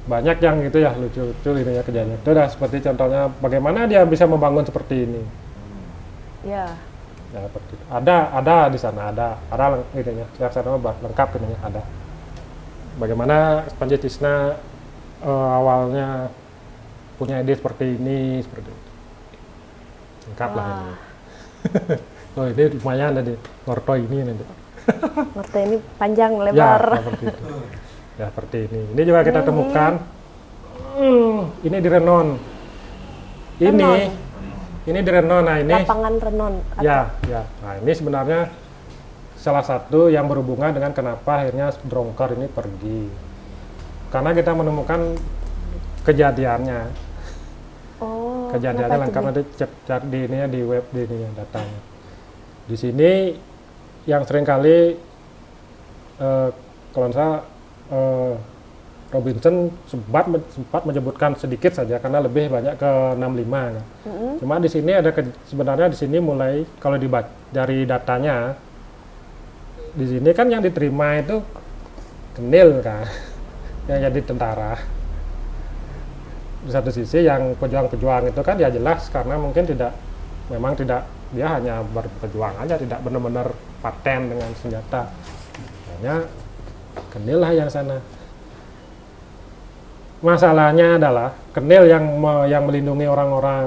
banyak yang gitu ya lucu-lucu ini ya kerjanya. Itu dah seperti contohnya bagaimana dia bisa membangun seperti ini. Ya. Ya seperti itu. Ada di sana ada ininya. Yang sana lengkap ininya ada. Bagaimana Panji Tisna awalnya punya ide seperti itu. Lengkap lah ini. Oh ini lumayan tadi, Norto ini nanti. Ngerti ini panjang Ya, lebar. seperti itu. Ya, seperti ini. Ini juga kita temukan. Ini di Renon. Ini di Renon. Nah, ini. Lapangan Renon. Ya. Nah, ini sebenarnya salah satu yang berhubungan dengan kenapa akhirnya Drongkar ini pergi. Karena kita menemukan kejadiannya. Oh. Kejadiannya lengkap nanti cek di ini di web di ini datanya. Di sini yang seringkali kalau saya Robinson sempat menyebutkan sedikit saja karena lebih banyak ke 65 kan. Cuma di sini ada sebenarnya di sini mulai kalau dari datanya di sini kan yang diterima itu Kenil kan, yang jadi tentara. Di satu sisi yang pejuang-pejuang itu kan ya jelas karena mungkin memang tidak, dia hanya berpejuang aja, tidak benar-benar paten dengan senjata. Hanya Kenil lah yang sana. Masalahnya adalah Kenil yang melindungi orang-orang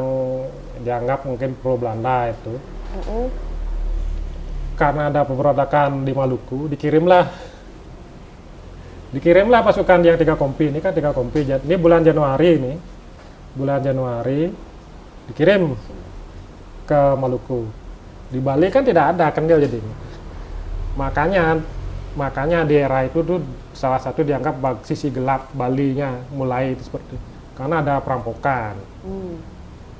dianggap mungkin pro Belanda itu. Karena ada pemberontakan di Maluku, dikirimlah pasukan yang 3 kompi. Ini kan 3 kompi. Ini bulan Januari dikirim ke Maluku. Di Bali kan tidak ada Kenil jadi. Makanya di era itu tuh salah satu dianggap sisi gelap Balinya mulai itu seperti, karena ada perampokan.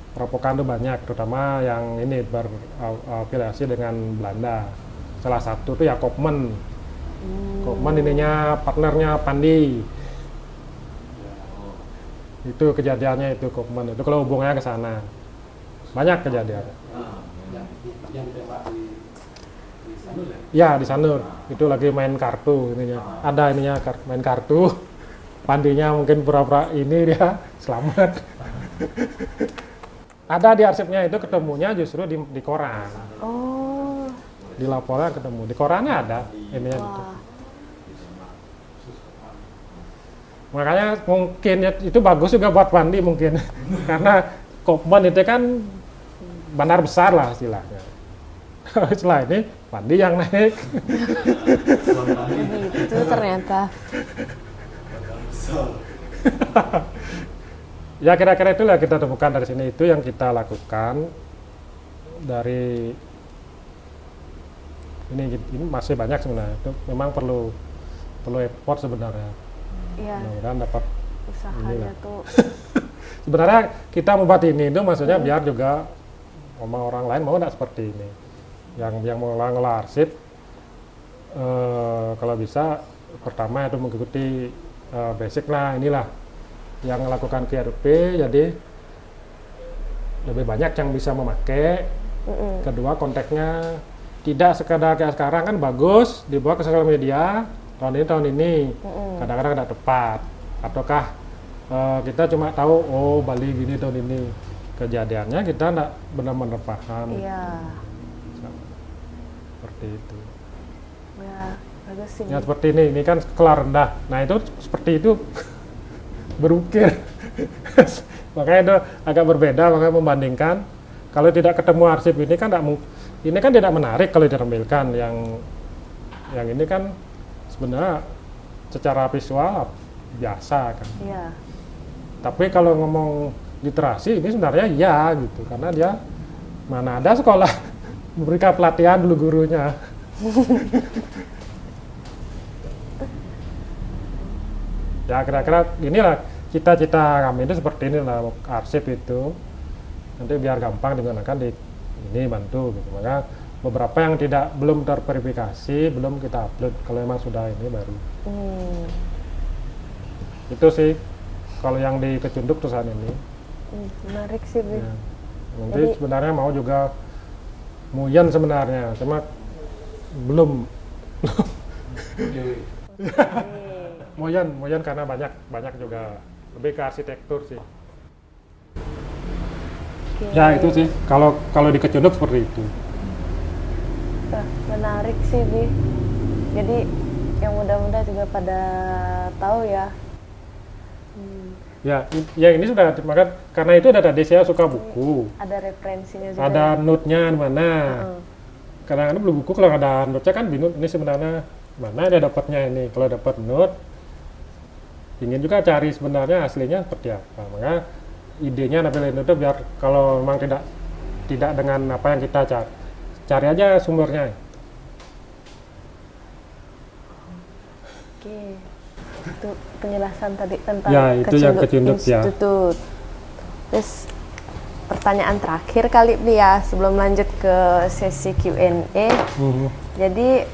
Perampokan itu banyak, terutama yang ini berafiliasi dengan Belanda. Salah satu itu ya Koopman. Koopman ininya partnernya Pandi. Itu kejadiannya itu Koopman. Itu kalau hubungannya ke sana. Banyak kejadiannya. Yang ditembak di Sanur ya? Ya di Sanur. Itu lagi main kartu ininya. Ada ininya main kartu. Pandinya mungkin pura-pura ini dia selamat. Ada di arsipnya itu ketemunya justru di koran. Oh. Di laporan ketemu. Di korannya ada ininya gitu. Makanya mungkin itu bagus juga buat Pandi mungkin. Karena Koopman itu kan bandar besar lah istilahnya. Setelah ini Pandi yang naik. Itu ternyata. Ya kira-kira itulah kita temukan dari sini, itu yang kita lakukan dari ini masih banyak sebenarnya. Itu memang perlu effort sebenarnya. Iya. Mudah-mudahan dapat Usahanya tuh. Sebenarnya kita membuat ini itu maksudnya biar juga orang lain mau nggak seperti ini. Yang mau ngelola arsip kalau bisa pertama itu mengikuti basic lah, inilah yang melakukan QRP, jadi lebih banyak yang bisa memakai. Kedua, konteksnya tidak sekadar kayak sekarang kan bagus dibawa ke sosial media tahun ini kadang-kadang tidak tepat, ataukah kita cuma tahu oh Bali gini tahun ini, kejadiannya kita tidak benar-benar paham. Iya. Seperti itu Ya, bagus sih. ya, seperti ini kan skala rendah, nah itu seperti itu berukir. Makanya itu agak berbeda, makanya membandingkan kalau tidak ketemu arsip ini kan tidak menarik kalau ditampilkan. Yang ini kan sebenarnya secara visual biasa kan. Iya. Tapi kalau ngomong literasi ini sebenarnya iya gitu, karena dia mana ada sekolah memberikan pelatihan dulu gurunya. Ya kira-kira inilah cita-cita kami itu seperti ini lah, arsip itu nanti biar gampang digunakan di ini bantu gitu. Maka beberapa yang belum terverifikasi belum kita upload, kalau memang sudah ini baru. Itu sih kalau yang di Kecunduk tulisan ini. Menarik sih, Bi. Ya. Nanti sebenarnya mau juga Muyan sebenarnya, cuma belum. Muyan karena banyak juga lebih ke arsitektur sih. Ya itu sih kalau di Kecunduk seperti itu. Menarik sih, Bi. Jadi yang muda-muda juga pada tahu ya. Ya ini sudah, maka karena itu tadi saya suka buku. Ada referensinya juga. Ada note-nya di mana. Kadang-kadang beli buku kalau ada note-nya kan bingung ini sebenarnya mana dia dapatnya ini. Kalau dapat note, ingin juga cari sebenarnya aslinya seperti apa. Maka idenya nampilin itu biar kalau memang tidak dengan apa yang kita cari aja sumbernya. Oke. Itu penjelasan tadi tentang Ya, itu yang Kecunduk ya. Institut. Terus pertanyaan terakhir kali Bi ya sebelum lanjut ke sesi Q&A. Jadi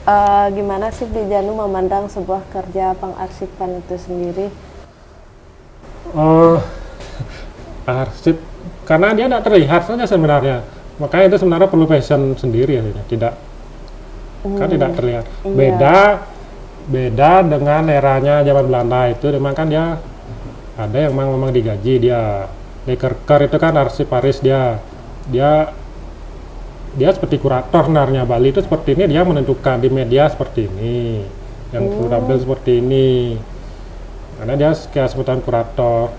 gimana sih Bi Janu memandang sebuah kerja pengarsipan itu sendiri? Arsip karena dia tidak terlihat saja sebenarnya. Makanya itu sebenarnya perlu passion sendiri ya, tidak kan tidak terlihat. Iya. Beda dengan eranya zaman Belanda itu, memang kan dia ada yang memang digaji dia. Lekerker itu kan arsiparis dia seperti kurator sebenarnya. Bali itu seperti ini, dia menentukan di media seperti ini, yang tampil seperti ini, karena dia kayak sebutan kurator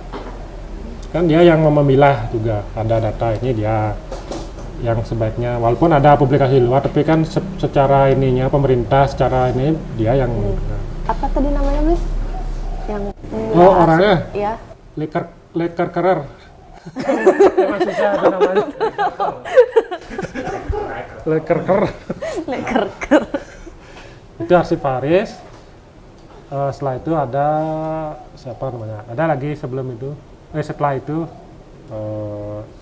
kan, dia yang memilah juga, ada data ini dia yang sebaiknya, walaupun ada publikasi luar, tapi kan secara ininya pemerintah, secara ini dia yang Apa tadi namanya, Blis? Yang orangnya Iya. lekerkerer emang susah itu namanya. Lekerker itu arsiparis. Setelah itu ada siapa namanya, ada lagi sebelum itu, setelah itu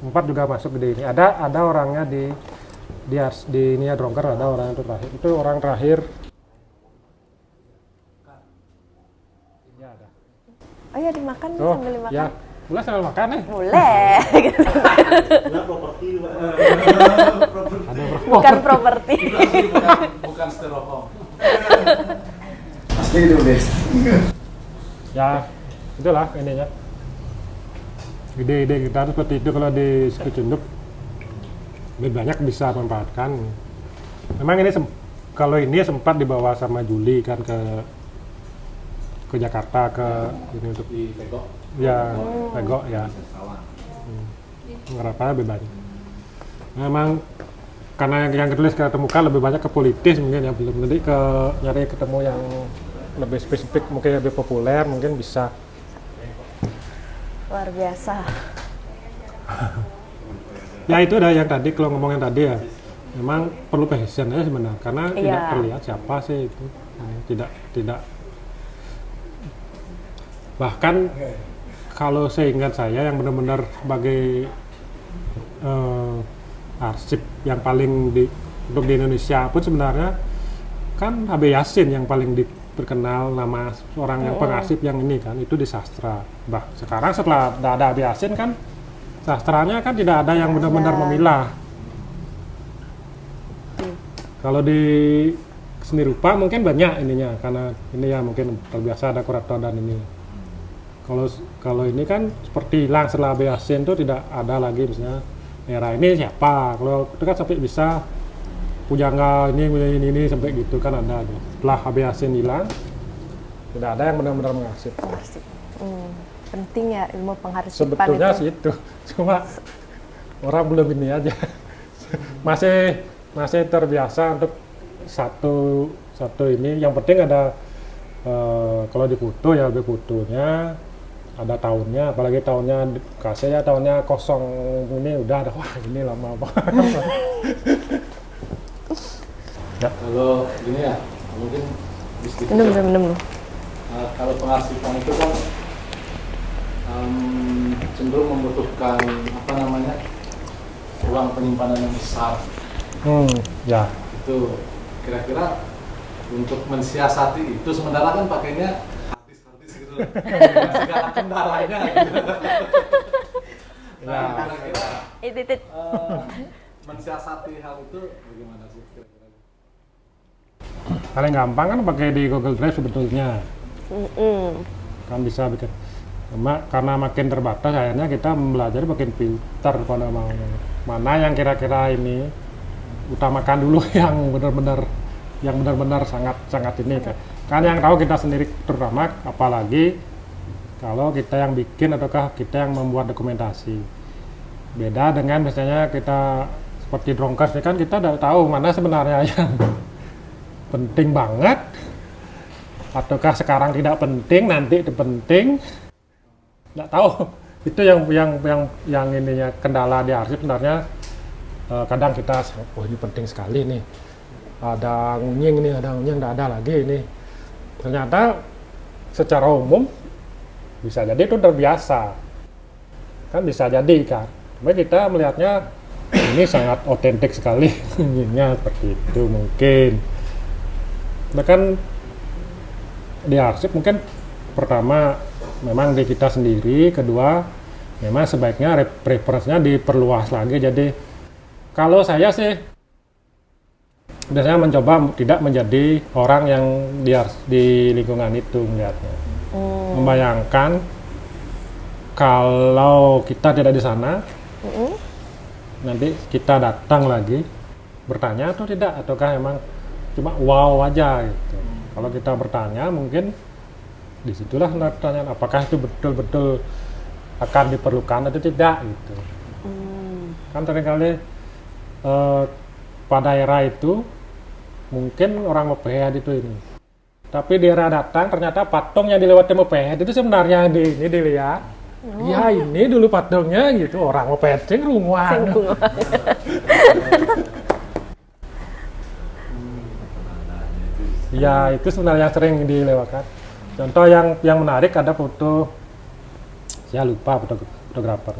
sempat juga masuk di ini, ada orangnya di ini ya, Drongker ada orang itu terakhir, itu orang terakhir. Ini ada. Oh ya, dimakan Oh sambil dimakan. ya, boleh sambil makan nih. Boleh. Nah, properti Pak. Bukan properti. Bukan styrofoam. Asli itu guys. Ya itulah ininya, ide-ide kita seperti itu. Kalau di suku Cunduk lebih banyak bisa memanfaatkan. Memang ini kalau ini sempat dibawa sama Juli kan ke Jakarta, ke ini untuk Di Pegok. ya Pegok ya, ngerapain lebih banyak. Memang karena yang ditulis ke muka lebih banyak ke politis mungkin ya, belum nanti ke nyari ketemu yang lebih spesifik, mungkin lebih populer, mungkin bisa. Luar biasa. Ya itu dah yang tadi, kalau ngomongin tadi ya, memang perlu passion ya sebenarnya, karena Iya. tidak terlihat siapa sih itu, tidak bahkan kalau seingat saya yang benar-benar sebagai arsip yang paling untuk di Indonesia pun sebenarnya kan H.B. Yassin yang paling terkenal, nama orang yang pengarsip yang ini kan, itu di sastra. Sekarang setelah ada H.B. Yassin kan sastranya kan tidak ada yang benar-benar memilah. Kalau di seni rupa mungkin banyak ininya, karena ini ya mungkin terbiasa ada kurator dan ini. Kalau ini kan seperti hilang setelah H.B. Yassin itu, tidak ada lagi misalnya era ini siapa. Kalau itu kan sampai bisa pujangga ini sampai gitu kan ada. Setelah H.B. Yassin hilang, tidak ada yang benar-benar mengarsip. Penting ya ilmu pengharsipan Sebetulnya itu. sih itu, cuma orang belum ini aja. masih terbiasa untuk satu ini. Yang penting ada kalau di foto ya, lebih fotonya ada tahunnya, apalagi tahunnya kasih ya tahunnya kosong ini udah ada, wah ini lama banget. Ya. Kalau gini ya, mungkin sedikit Minum. kalau pengarsipan itu kan cenderung membutuhkan ruang penyimpanan yang besar. Ya. Itu kira-kira untuk mensiasati itu, sementara kan pakainya artis gitu, segala kendalanya gitu. Nah, kira-kira mensiasati hal itu bagaimana sih kira-kira? Paling gampang kan pakai di Google Drive sebetulnya. Kan bisa bikin. Karena makin terbatas, akhirnya kita belajar makin pintar pada mana yang kira-kira ini utamakan dulu yang benar-benar sangat ini kan yang tahu kita sendiri, terutama apalagi kalau kita yang bikin ataukah kita yang membuat dokumentasi. Beda dengan misalnya kita seperti Drongkers ini kan kita udah tahu mana sebenarnya yang penting banget ataukah sekarang tidak penting, nanti itu penting, nggak tahu. Itu yang ininya kendala di arsip sebenarnya. Kadang kita, oh ini penting sekali nih, ada ngunying nih, nggak ada lagi ini. Ternyata secara umum bisa jadi itu terbiasa, kan bisa jadi kan. Tapi kita melihatnya ini sangat otentik sekali, ngunyingnya seperti itu mungkin. Bahkan di arsip mungkin pertama memang di kita sendiri, kedua memang sebaiknya referensinya diperluas lagi. Jadi kalau saya sih biasanya mencoba tidak menjadi orang yang di lingkungan itu melihatnya. Membayangkan kalau kita tidak di sana, nanti kita datang lagi bertanya atau tidak, ataukah emang cuma wow aja gitu. Kalau kita bertanya mungkin disitulah pertanyaan apakah itu betul-betul akan diperlukan atau tidak gitu. Kan seringkali pada era itu mungkin orang Moped itu ini, tapi di era datang ternyata patung yang dilewati Moped itu sebenarnya ini dilihat. Ya ini dulu patungnya gitu, orang Moped sing runguan. Ya itu sebenarnya sering dilewatkan. Contoh yang menarik ada foto, saya lupa fotografer,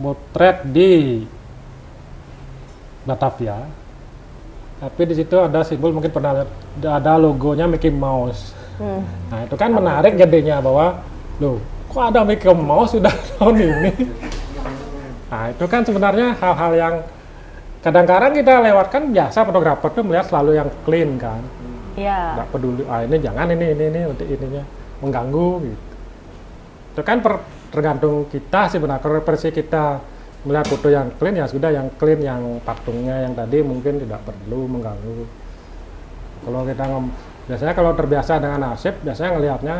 motret di Batavia, tapi di situ ada simbol, mungkin pernah lihat, ada logonya Mickey Mouse. Nah itu kan menarik jadinya bahwa, loh kok ada Mickey Mouse sudah tahun ini. Nah itu kan sebenarnya hal-hal yang kadang-kadang kita lewatkan, biasa fotografer tuh melihat selalu yang clean kan. Iya. Nggak peduli, ini jangan ini untuk ininya mengganggu gitu. Itu kan tergantung kita sebenarnya. Kalau versi kita melihat foto yang clean, ya sudah yang clean, yang patungnya yang tadi mungkin tidak perlu mengganggu. Kalau kita biasanya kalau terbiasa dengan arsip, biasanya ngelihatnya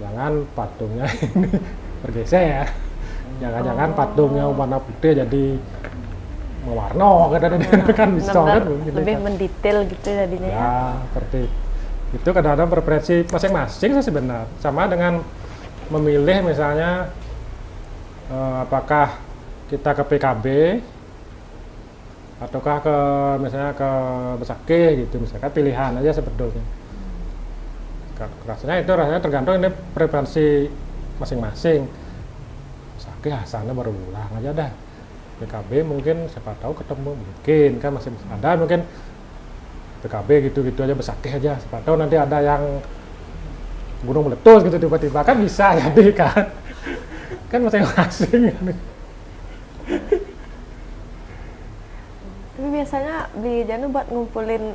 jangan patungnya ini bergeser ya. Jangan-jangan patungnya warna putih jadi mewarna kan bisa kan lebih mendetail gitu jadinya ya. Seperti itu kadang-kadang preferensi masing-masing sih sebenarnya. Sama dengan memilih misalnya apakah kita ke PKB ataukah ke misalnya ke Besakeh gitu, misalkan pilihan aja sebetulnya. Rasanya tergantung ini preferensi masing-masing. Besakeh sana baru pulang aja dah. PKB mungkin siapa tahu ketemu, mungkin kan masih ada, mungkin PKB gitu-gitu aja, Besakeh aja, siapa tahu nanti ada yang gunung meletus gitu tiba-tiba, kan bisa jadi kan masing-masing. Tapi biasanya di Janu buat ngumpulin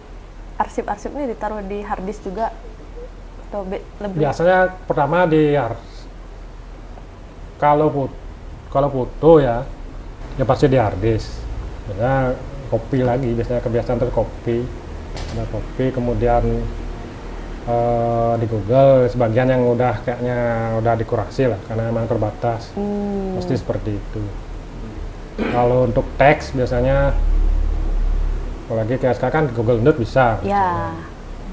arsip-arsip ini ditaruh di hard disk juga atau lebih? Biasanya pertama kalau foto ya pasti di hard disk. Biasanya kopi lagi, biasanya kebiasaan terus kopi. Ada kopi, kemudian di Google sebagian yang kayaknya udah dikurasi lah karena memang terbatas. Pasti seperti itu. Kalau untuk teks biasanya apalagi kayak sekarang kan Google Note bisa. Ya.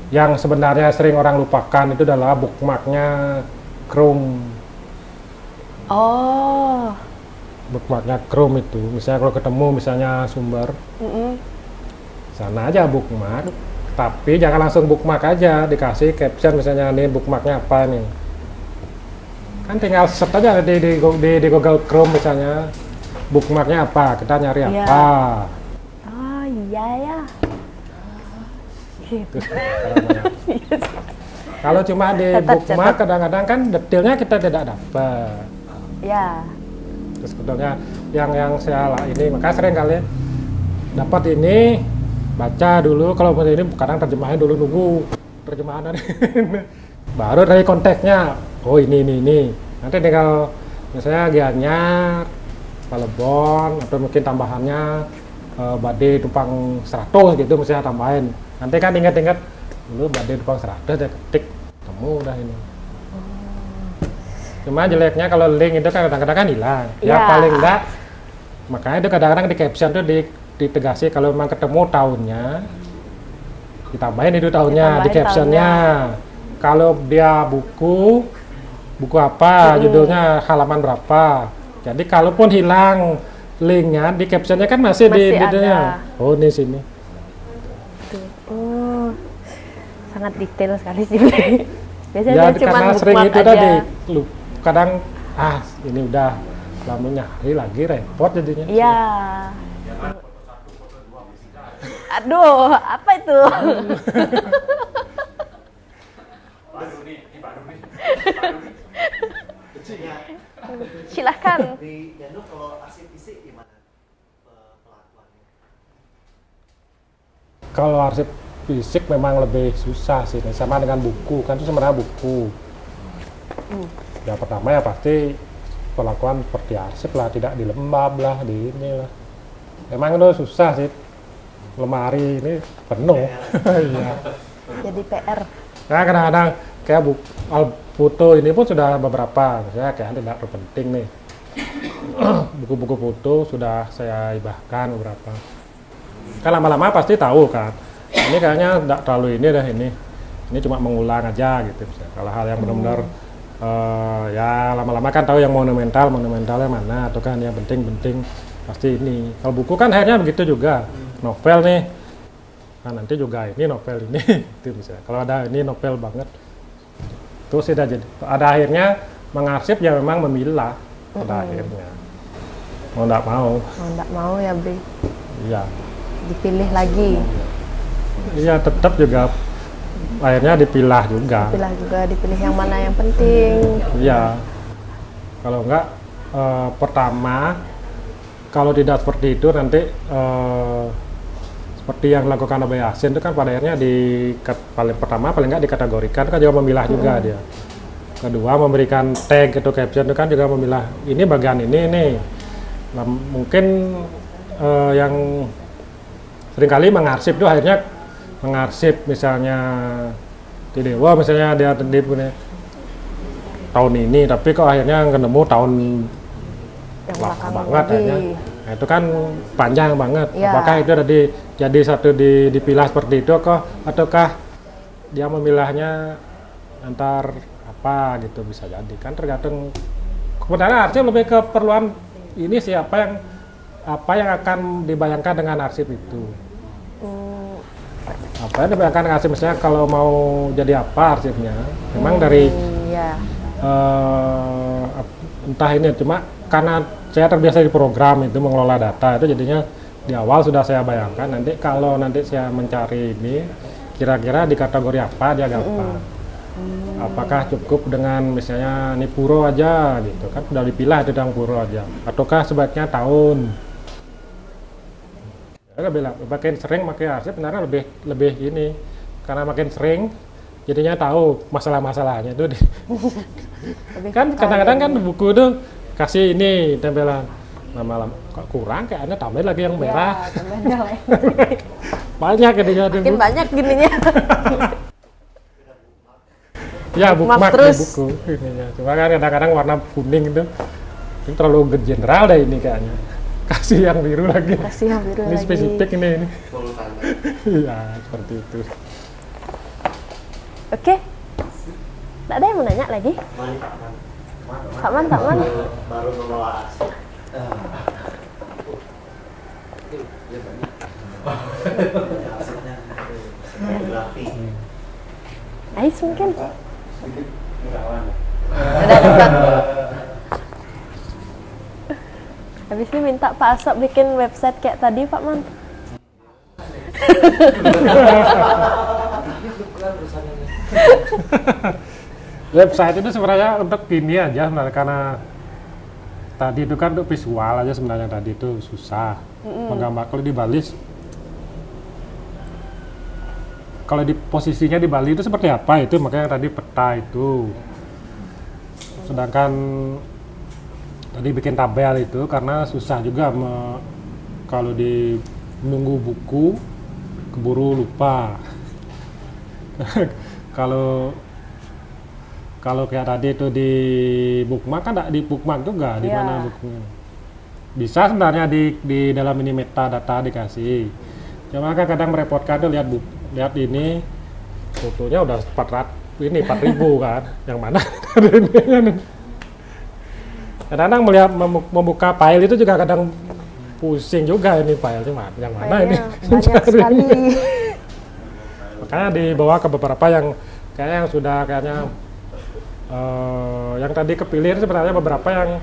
Yang sebenarnya sering orang lupakan itu adalah bookmarknya Chrome. Oh. Bookmarknya Chrome itu, misalnya kalau ketemu misalnya sumber, sana aja bookmark, tapi jangan langsung bookmark aja, dikasih caption misalnya nih bookmarknya apa nih, kan tinggal search aja di Google Chrome misalnya bookmarknya apa, kita nyari apa. Oh iya ya. Gitu. Kalau cuma di bookmark kadang-kadang kan detailnya kita tidak dapat. Ya. Terus sebetulnya yang saya ini makanya sering kali dapat ini baca dulu, kalau ini kadang terjemahannya dulu, nunggu terjemahan baru dari konteksnya, oh ini nanti tinggal misalnya Gianyar, Palebon atau mungkin tambahannya Badai Tumpang 100 gitu misalnya tambahin, nanti kan ingat-ingat dulu Badai Tumpang 100 ya ketik temu udah ini. Cuma jeleknya kalau link itu kan kadang-kadang kan hilang. Ya paling enggak, makanya itu kadang-kadang di caption tuh ditegasi kalau memang ketemu tahunnya, ditambahin itu tahunnya di captionnya. Kalau dia buku apa, judulnya halaman berapa. Jadi kalaupun hilang linknya, di captionnya kan masih di ada. Oh ini sini. Oh, sangat detail sekali sih. Biasanya ya cuma karena sering itu aja. tadi, kadang ini udah lama nyari lagi repot jadinya. Iya. Aduh, apa itu? Silahkan. Di Danu kalau arsip fisik gimana pelakuannya? Kalau arsip fisik memang lebih susah sih, sama dengan buku kan itu sebenarnya buku. Ya pertama ya pasti perlakuan seperti arsip lah, tidak di lembab lah, di ini lah. Memang itu susah sih, lemari ini penuh. Iya. Jadi PR. Nah kadang-kadang kayak foto ini pun sudah beberapa, misalnya kayak tidak terpenting nih. Buku-buku foto sudah saya hibahkan beberapa. Kan lama-lama pasti tahu kan. Ini kayaknya tidak terlalu ini dah ini. Ini cuma mengulang aja gitu. Misalnya. Kalau hal yang benar-benar ya lama-lama kan tahu yang monumentalnya mana, atau kan yang penting pasti ini. Kalau buku kan akhirnya begitu juga. Novel nih. Nah nanti juga ini novel ini itu misalnya. Kalau ada ini novel banget. Terus sudah jadi. Ada akhirnya mengarsip ya memang memilah pada akhirnya. Mau enggak mau. Mau nggak mau ya Bri, Iya. dipilih lagi. Iya tetap juga akhirnya dipilah juga. Dipilih yang mana yang penting. Iya. Kalau enggak pertama kalau tidak seperti itu nanti seperti yang dilakukan Abai Yasin itu kan pada akhirnya paling enggak dikategorikan kan juga memilah juga dia. Kedua memberikan tag atau caption itu kan juga memilah ini bagian ini nih. Nah, mungkin yang seringkali mengarsip itu akhirnya mengarsip misalnya di Dewa misalnya dia punya tahun ini tapi kok akhirnya ketemu tahun Yang lama belakang banget lagi. akhirnya. Nah, itu kan panjang banget. Iya. Apakah itu jadi satu dipilah seperti itu kok ataukah dia memilahnya antar apa gitu bisa jadi kan tergantung sebenarnya arsip lebih ke perluan ini sih apa yang akan dibayangkan dengan arsip itu. Apa yang dibayangkan dengan arsip misalnya kalau mau jadi apa arsipnya memang dari Iya. entah ini cuma karena saya terbiasa di program itu mengelola data itu jadinya di awal sudah saya bayangkan nanti kalau nanti saya mencari ini kira-kira di kategori apa dia gampang. Apakah cukup dengan misalnya ini puro aja gitu kan sudah dipilah itu tentang puro aja ataukah sebaiknya tahun. Ya, makin sering pakai arsip sebenarnya lebih ini karena makin sering jadinya tahu masalah-masalahnya itu kan kadang-kadang kan buku itu kasih ini tempelan lama-lama kok kurang kayaknya tambahin lagi yang merah. Ya, tambahin yang lain. Banyak jadinya Makin banyak gininya. ya bookmark terus. di buku ininya. Cuma kan kadang-kadang warna kuning itu terlalu general deh ini kayaknya. Kasih yang biru lagi. Kasih yang biru Ini lagi. spesifik ini. Iya, seperti itu. Oke. Nggak ada yang mau nanya lagi? Tak man. Baru mengelola arsip. Arsipnya fotografi. Ais mungkin. Murawan. Udah dapat. Habis ini minta Pak Asop bikin website kayak tadi Pak Man. Website itu sebenarnya untuk ini aja sebenarnya karena tadi itu kan untuk visual aja sebenarnya tadi itu susah menggambar kalau di Bali kalau di posisinya di Bali itu seperti apa itu makanya tadi peta itu sedangkan tadi bikin tabel itu karena susah juga kalau di nunggu buku keburu lupa kalau kayak tadi itu di bookmark kan di bookmark juga di Iya. mana bukunya bisa sebenarnya di dalam ini metadata dikasih cuma kan kadang merepotkan tuh lihat ini fotonya udah 4.000 kan yang mana kadang-kadang melihat membuka file itu juga kadang pusing juga ini file yang mana ini Banyak sekali. makanya dibawa ke beberapa yang kayaknya yang sudah kayaknya yang tadi kepilih sebenarnya beberapa yang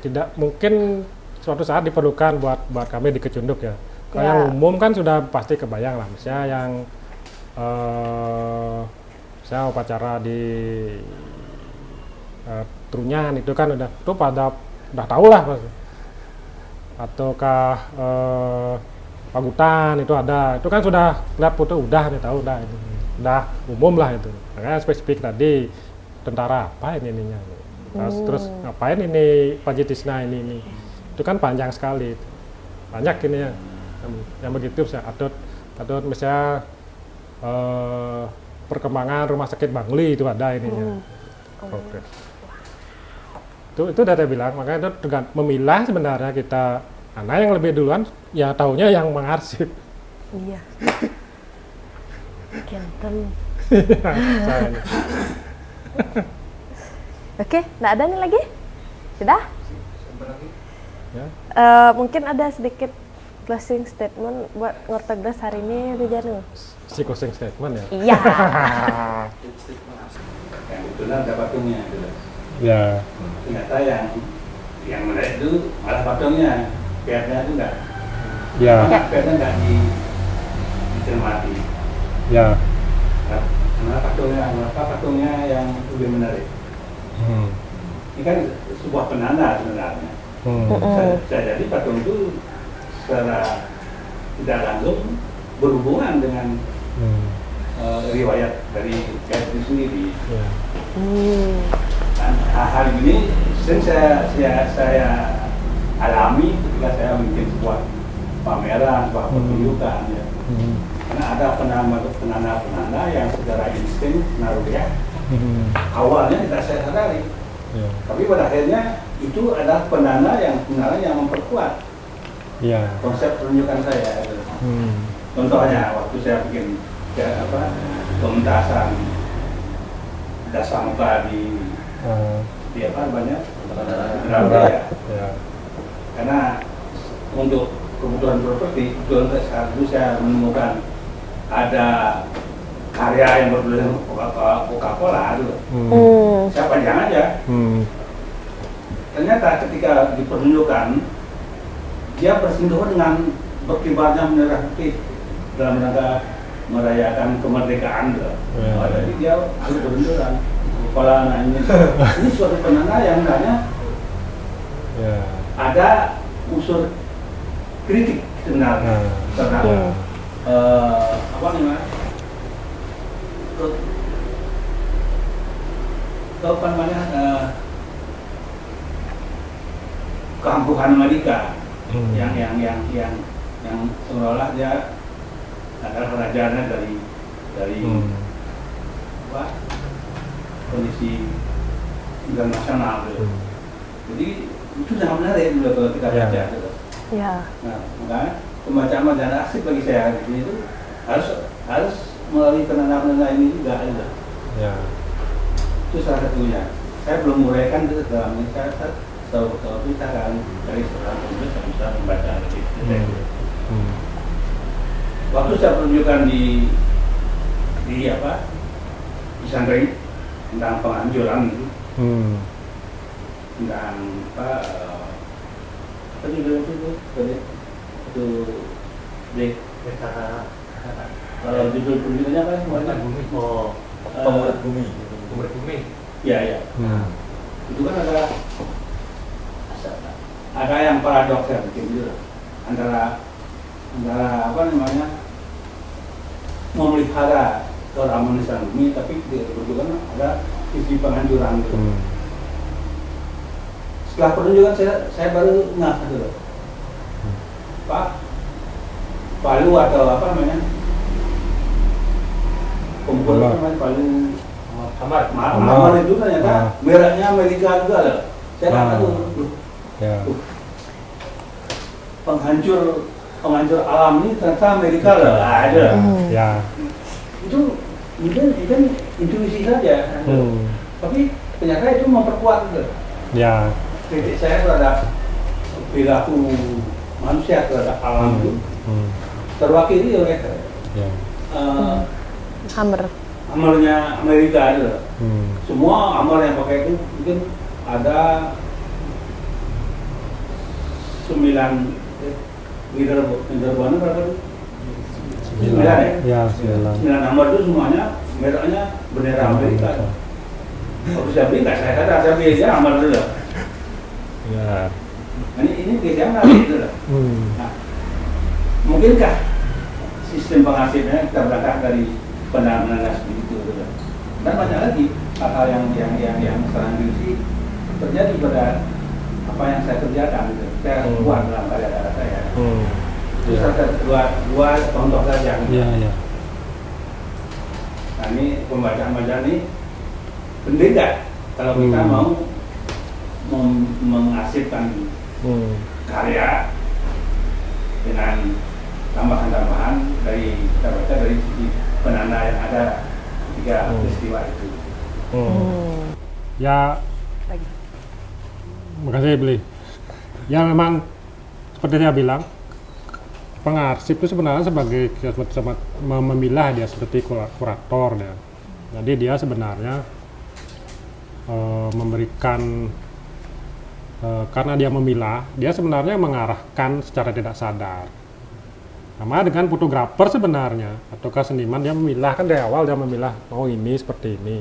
tidak mungkin suatu saat diperlukan buat kami di Kecunduk ya. Kalau Ya. yang umum kan sudah pasti kebayang lah, misalnya yang misalnya upacara di Trunyan itu kan udah tahu lah, ataukah Pagutan itu ada. Itu kan sudah lihat foto udah nih tahu udah ini. Udah umum lah itu. Makanya spesifik tadi tentara apa ininya. Terus ngapain ini Panji Tisna ini. Itu kan panjang sekali. Banyak ini ya. Yang begitu saya atau misalnya perkembangan rumah sakit Bangli itu ada ininya. Oke. Itu udah saya bilang, makanya itu memilah sebenarnya kita mana yang lebih duluan ya taunya yang mengarsip. Iya. Ganteng. Saya ini. Oke, nggak ada nih lagi? Sudah? Ya. Mungkin ada sedikit closing statement buat Ngortogdas hari ini, Rujanu. Si closing statement ya. Iya. Yang kebetulan ada patungnya gitu. Ya. Ternyata yang menarik itu malah patungnya, pihaknya itu enggak. Ya. Pihaknya enggak dicermati. Ya. Kenapa patungnya yang lebih menarik? Ini kan sebuah penanda sebenarnya. Saya jadi patung itu secara tidak langsung berhubungan dengan riwayat dari Gat itu sendiri. Ya. Dan hal ini sering saya alami ketika saya bikin sebuah pameran, sebuah pertunjukan ya. Karena ada penanda yang secara insting naluriah awalnya tidak saya sadari. Ya. Tapi pada akhirnya itu adalah penanda yang sebenarnya yang memperkuat Ya. konsep pertunjukan saya. Contohnya waktu saya bikin pementasan Dasamuka di apa banyak ya. Ya. Karena untuk kebutuhan properti saat itu saya menemukan ada karya yang bertuliskan Coca-Cola itu. Saya panjang aja. Ternyata ketika dipertunjukkan dia bersentuhan dengan berkibarnya merah putih dalam rangka merayakan kemerdekaan. Jadi dia harus berbenturan. Kepala anak ini suatu penanda yang sebenarnya ada unsur kritik sebenarnya terhadap apa namanya keampuhan Amerika yang seolah-olah dia adalah rajanya dari apa kondisi internasional gitu. Jadi itu sangat menarik kalau kita baca gitu. Ya. Nah, makanya pembacaan asik bagi saya di sini itu harus melalui penanda-penanda ini juga ada. Ya. Itu salah satunya. Saya belum menguraikan itu dalam ini. Saya tahu kita akan dari seorang penulis yang bisa membaca lebih detail. Waktu saya pertunjukan di apa di Santri tentang penghancuran itu, tentang apa judul itu kalau judul pertunjukannya apa semuanya Pengurat Bumi. Ya. Itu kan ada yang paradoks ya bikin gitu antara apa namanya memelihara keharmonisan bumi tapi di pertunjukan ada sisi penghancuran gitu. Setelah pertunjukan saya baru ngeh gitu loh. Pak Palu atau apa namanya kumpul Palu Hamar itu ternyata mereknya Amerika juga loh. Saya nggak tahu. Penghancur alam ini ternyata Amerika loh. Ada. Ya. Itu intuisi saja. Tapi ternyata itu memperkuat gitu. Ya. Kritik saya terhadap perilaku manusia terhadap alam itu terwakili oleh hammernya Amerika itu. Semua hammer yang pakai itu mungkin ada 9 Winterbone berapa itu? 9 ya? 9 hammer itu semuanya mereknya bendera Amerika. Waktu saya beli nggak saya beli aja hammer dulu. Ya. Ini biasanya gitu loh. Nah, mungkin mungkinkah sistem pengarsipnya kita berangkat dari penanda seperti itu gitu. Dan banyak lagi hal-hal yang sekarang ini terjadi pada apa yang saya kerjakan gitu. Saya buat dalam karya-karya saya. Itu dua contoh saja. Iya, iya. Nah ini pembacaan-bacaan ini penting nggak kalau kita mau mengarsipkan karya dengan tambahan-tambahan dari kita baca dari sisi penanda yang ada ketika peristiwa itu. Ya, makasih Beli. Ya memang seperti saya bilang, pengarsip itu sebenarnya sebagai memilah dia seperti kurator dia. Jadi dia sebenarnya memberikan karena dia memilah, dia sebenarnya mengarahkan secara tidak sadar. Sama dengan fotografer sebenarnya, ataukah seniman dia memilah kan dari awal dia memilah, oh ini seperti ini.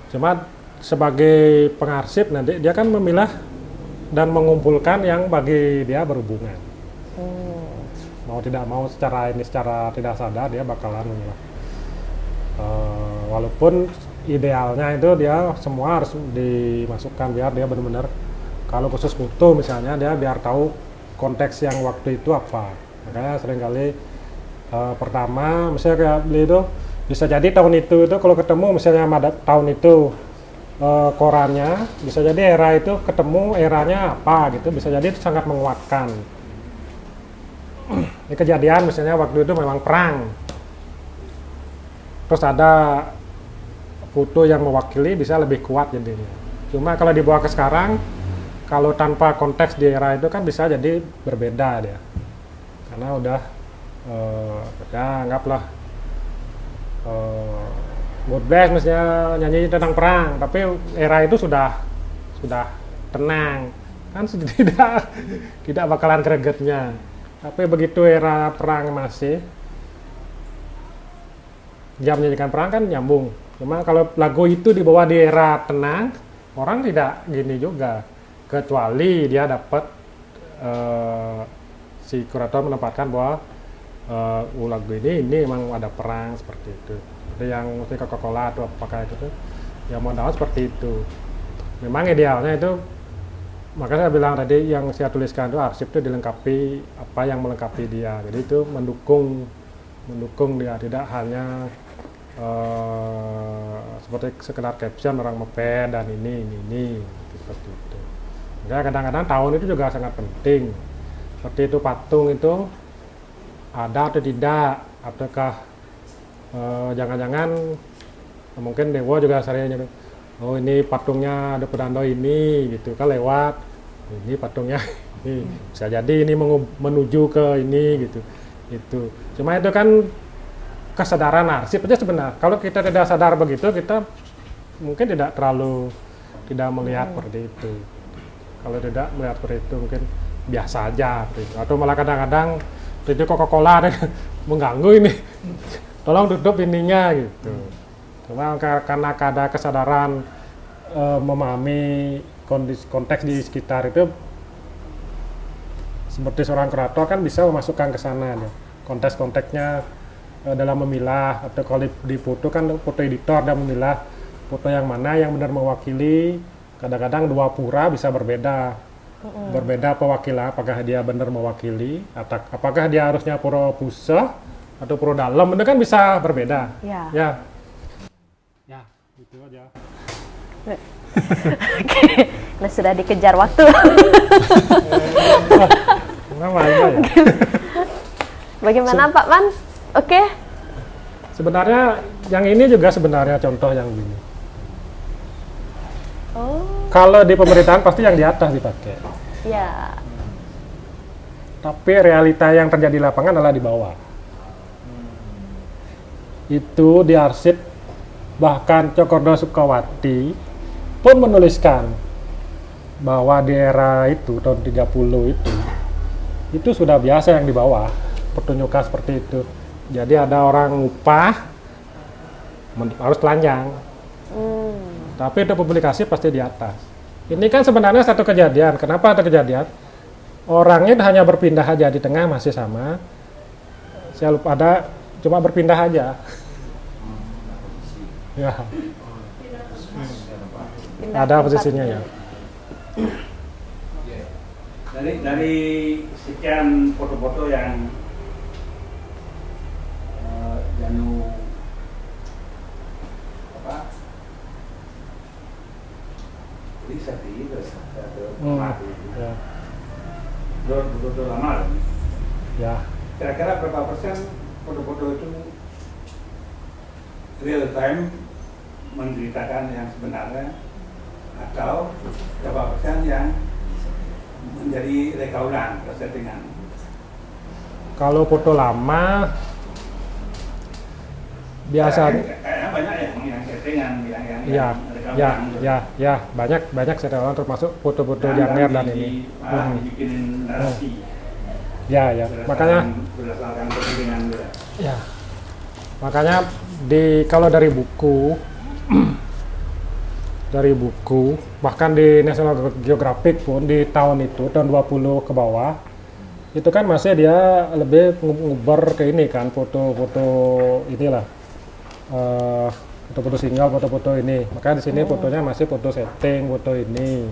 Cuma sebagai pengarsip nanti dia kan memilah dan mengumpulkan yang bagi dia berhubungan. Mau tidak mau secara tidak sadar dia bakalan memilah. Walaupun idealnya itu dia semua harus dimasukkan biar dia benar-benar kalau khusus foto misalnya dia biar tahu konteks yang waktu itu apa. Makanya seringkali pertama misalnya kayak Beli itu bisa jadi tahun itu kalau ketemu misalnya tahun itu korannya bisa jadi era itu ketemu eranya apa gitu, bisa jadi itu sangat menguatkan. Ini kejadian misalnya waktu itu memang perang, terus ada foto yang mewakili bisa lebih kuat jadinya. Cuma kalau dibawa ke sekarang, kalau tanpa konteks di era itu kan bisa jadi berbeda dia, karena udah ya anggaplah God Bless misalnya nyanyi tentang perang, tapi era itu sudah tenang, kan tidak bakalan gregetnya. Tapi begitu era perang masih, dia menyanyikan perang kan nyambung. Cuma kalau lagu itu dibawa di era tenang, orang tidak gini juga. Kecuali dia dapat si kurator menempatkan bahwa lagu ini memang ada perang seperti itu. Ada yang mesti Coca-Cola atau apakah itu tuh, yang modal seperti itu. Memang idealnya itu, makanya saya bilang tadi yang saya tuliskan itu arsip itu dilengkapi apa yang melengkapi dia. Jadi itu mendukung dia, tidak hanya seperti sekedar caption orang mepet dan ini seperti itu. Makanya kadang-kadang tahun itu juga sangat penting. Seperti itu patung itu ada atau tidak, ataukah jangan-jangan mungkin Dewa juga sering oh ini patungnya ada pedando ini gitu kan lewat, ini patungnya ini bisa jadi ini menuju ke ini gitu. Itu cuma itu kan kesadaran arsip aja sebenarnya. Kalau kita tidak sadar begitu, kita mungkin tidak melihat seperti itu. Kalau tidak melihat seperti itu mungkin biasa aja gitu. Atau malah kadang-kadang itu Coca-Cola mengganggu ini, tolong tutup ininya gitu. Cuma karena ada kesadaran memahami konteks di sekitar itu, seperti seorang kurator kan bisa memasukkan ke sana ya. Konteks-konteksnya dalam memilah, atau kalau di foto kan foto editor dan memilah foto yang mana yang benar mewakili. Kadang-kadang dua pura bisa berbeda pewakilan, apakah dia benar mewakili atau apakah dia harusnya pura pusat atau pura dalam, itu kan bisa berbeda. Ya itu aja. Oke, nah, sudah dikejar waktu. Ya. Bagaimana Pak Man? Oke. Sebenarnya yang ini juga sebenarnya contoh yang begini. Oh. Kalau di pemerintahan pasti yang di atas dipakai. Ya. Tapi realita yang terjadi di lapangan adalah di bawah. Itu di arsip, bahkan Cokordo Sukawati pun menuliskan bahwa di era itu tahun 30 itu sudah biasa yang di bawah pertunjukan seperti itu. Jadi ada orang upah harus telanjang. Tapi itu publikasi pasti di atas. Ini kan sebenarnya satu kejadian. Kenapa ada kejadian? Orangnya hanya berpindah aja, di tengah masih sama. Saya lupa ada, cuma berpindah aja. Ya, Pindah ada tempat. posisinya ya. Dari sekian foto-foto yang Janu riset itu Ya, betul-betul lama. ya. Kira-kira berapa persen foto-foto itu real time menceritakan yang sebenarnya, atau berapa persen yang menjadi rekaulan, settingan? Kalau foto lama biasa, Kayaknya banyak yang settingan, yang ya, rekaulan. ya, banyak setelan termasuk foto-foto yang nerd dan ini. Dibikinin narasi. Ya, makanya. Berdasarkan kepentingan dia. Ya, makanya kalau dari buku, bahkan di National Geographic pun di tahun 20 ke bawah, itu kan masih dia lebih nguber ke ini kan, foto-foto inilah, foto-foto single, foto-foto ini. Makanya di sini fotonya masih foto setting, foto ini.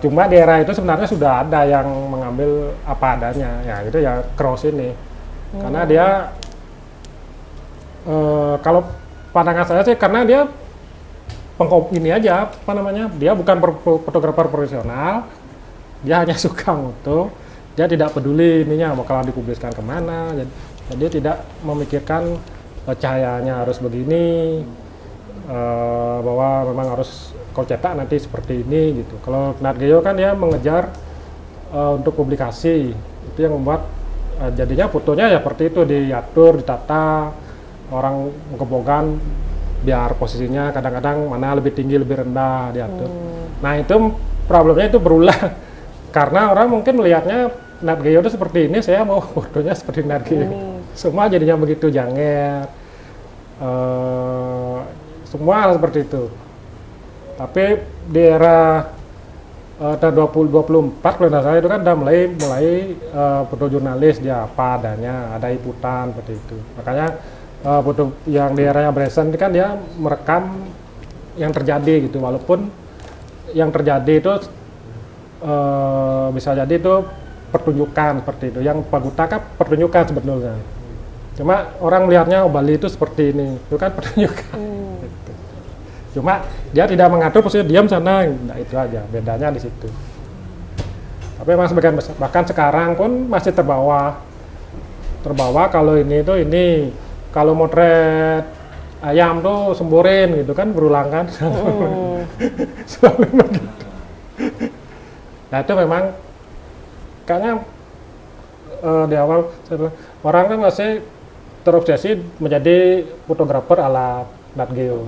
Cuma di era itu sebenarnya sudah ada yang mengambil apa adanya, ya itu ya Cross ini, karena dia kalau pandangan saya sih karena dia ini aja apa namanya, dia bukan fotografer profesional, dia hanya suka foto, dia tidak peduli ininya mau kalau dipublikasikan kemana, jadi tidak memikirkan cahayanya harus begini, bahwa memang harus kalau cetak nanti seperti ini gitu. Kalau Nat Geo kan dia mengejar untuk publikasi, itu yang membuat jadinya fotonya ya seperti itu, diatur, ditata, orang kebogan biar posisinya kadang-kadang mana lebih tinggi lebih rendah diatur. Nah itu problemnya itu berulang karena orang mungkin melihatnya Nat Geo itu seperti ini, saya mau fotonya seperti Nat Geo. Semua jadinya begitu janger, semua seperti itu. Tapi di era tahun 2024 kalau tidak salah itu kan udah mulai fotojurnalis dia apa adanya, ada liputan seperti itu. Makanya foto yang di eranya Bresson ini kan dia merekam yang terjadi gitu, walaupun yang terjadi itu bisa jadi itu pertunjukan seperti itu. Yang Paguta kan pertunjukan sebetulnya. Cuma orang melihatnya Bali itu seperti ini, itu kan pertunjukan. Gitu. Cuma dia tidak mengatur posisi diam sana, nah itu aja bedanya di situ. Tapi memang sebagian besar, bahkan sekarang pun masih terbawa kalau ini tuh ini, kalau motret ayam tuh semburin gitu kan, berulang kan. Selalu begitu. Nah itu memang kayaknya di awal orang kan masih terobsesi menjadi fotografer ala Nat Geo.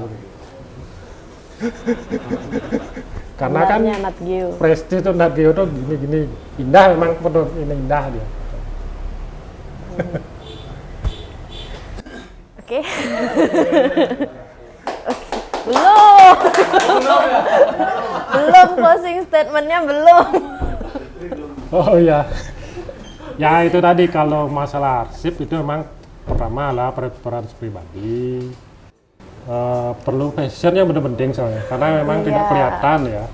Karena kan Nat Geo. prestis tuh Nat Geo tuh gini indah, memang foto ini indah dia. Oke. Belum. Belum closing statementnya belum. Oh iya. Ya itu tadi kalau masalah arsip itu memang pertama lah preferensi pribadi. Perlu passion yang benar-benar soalnya, karena memang tidak kelihatan ya.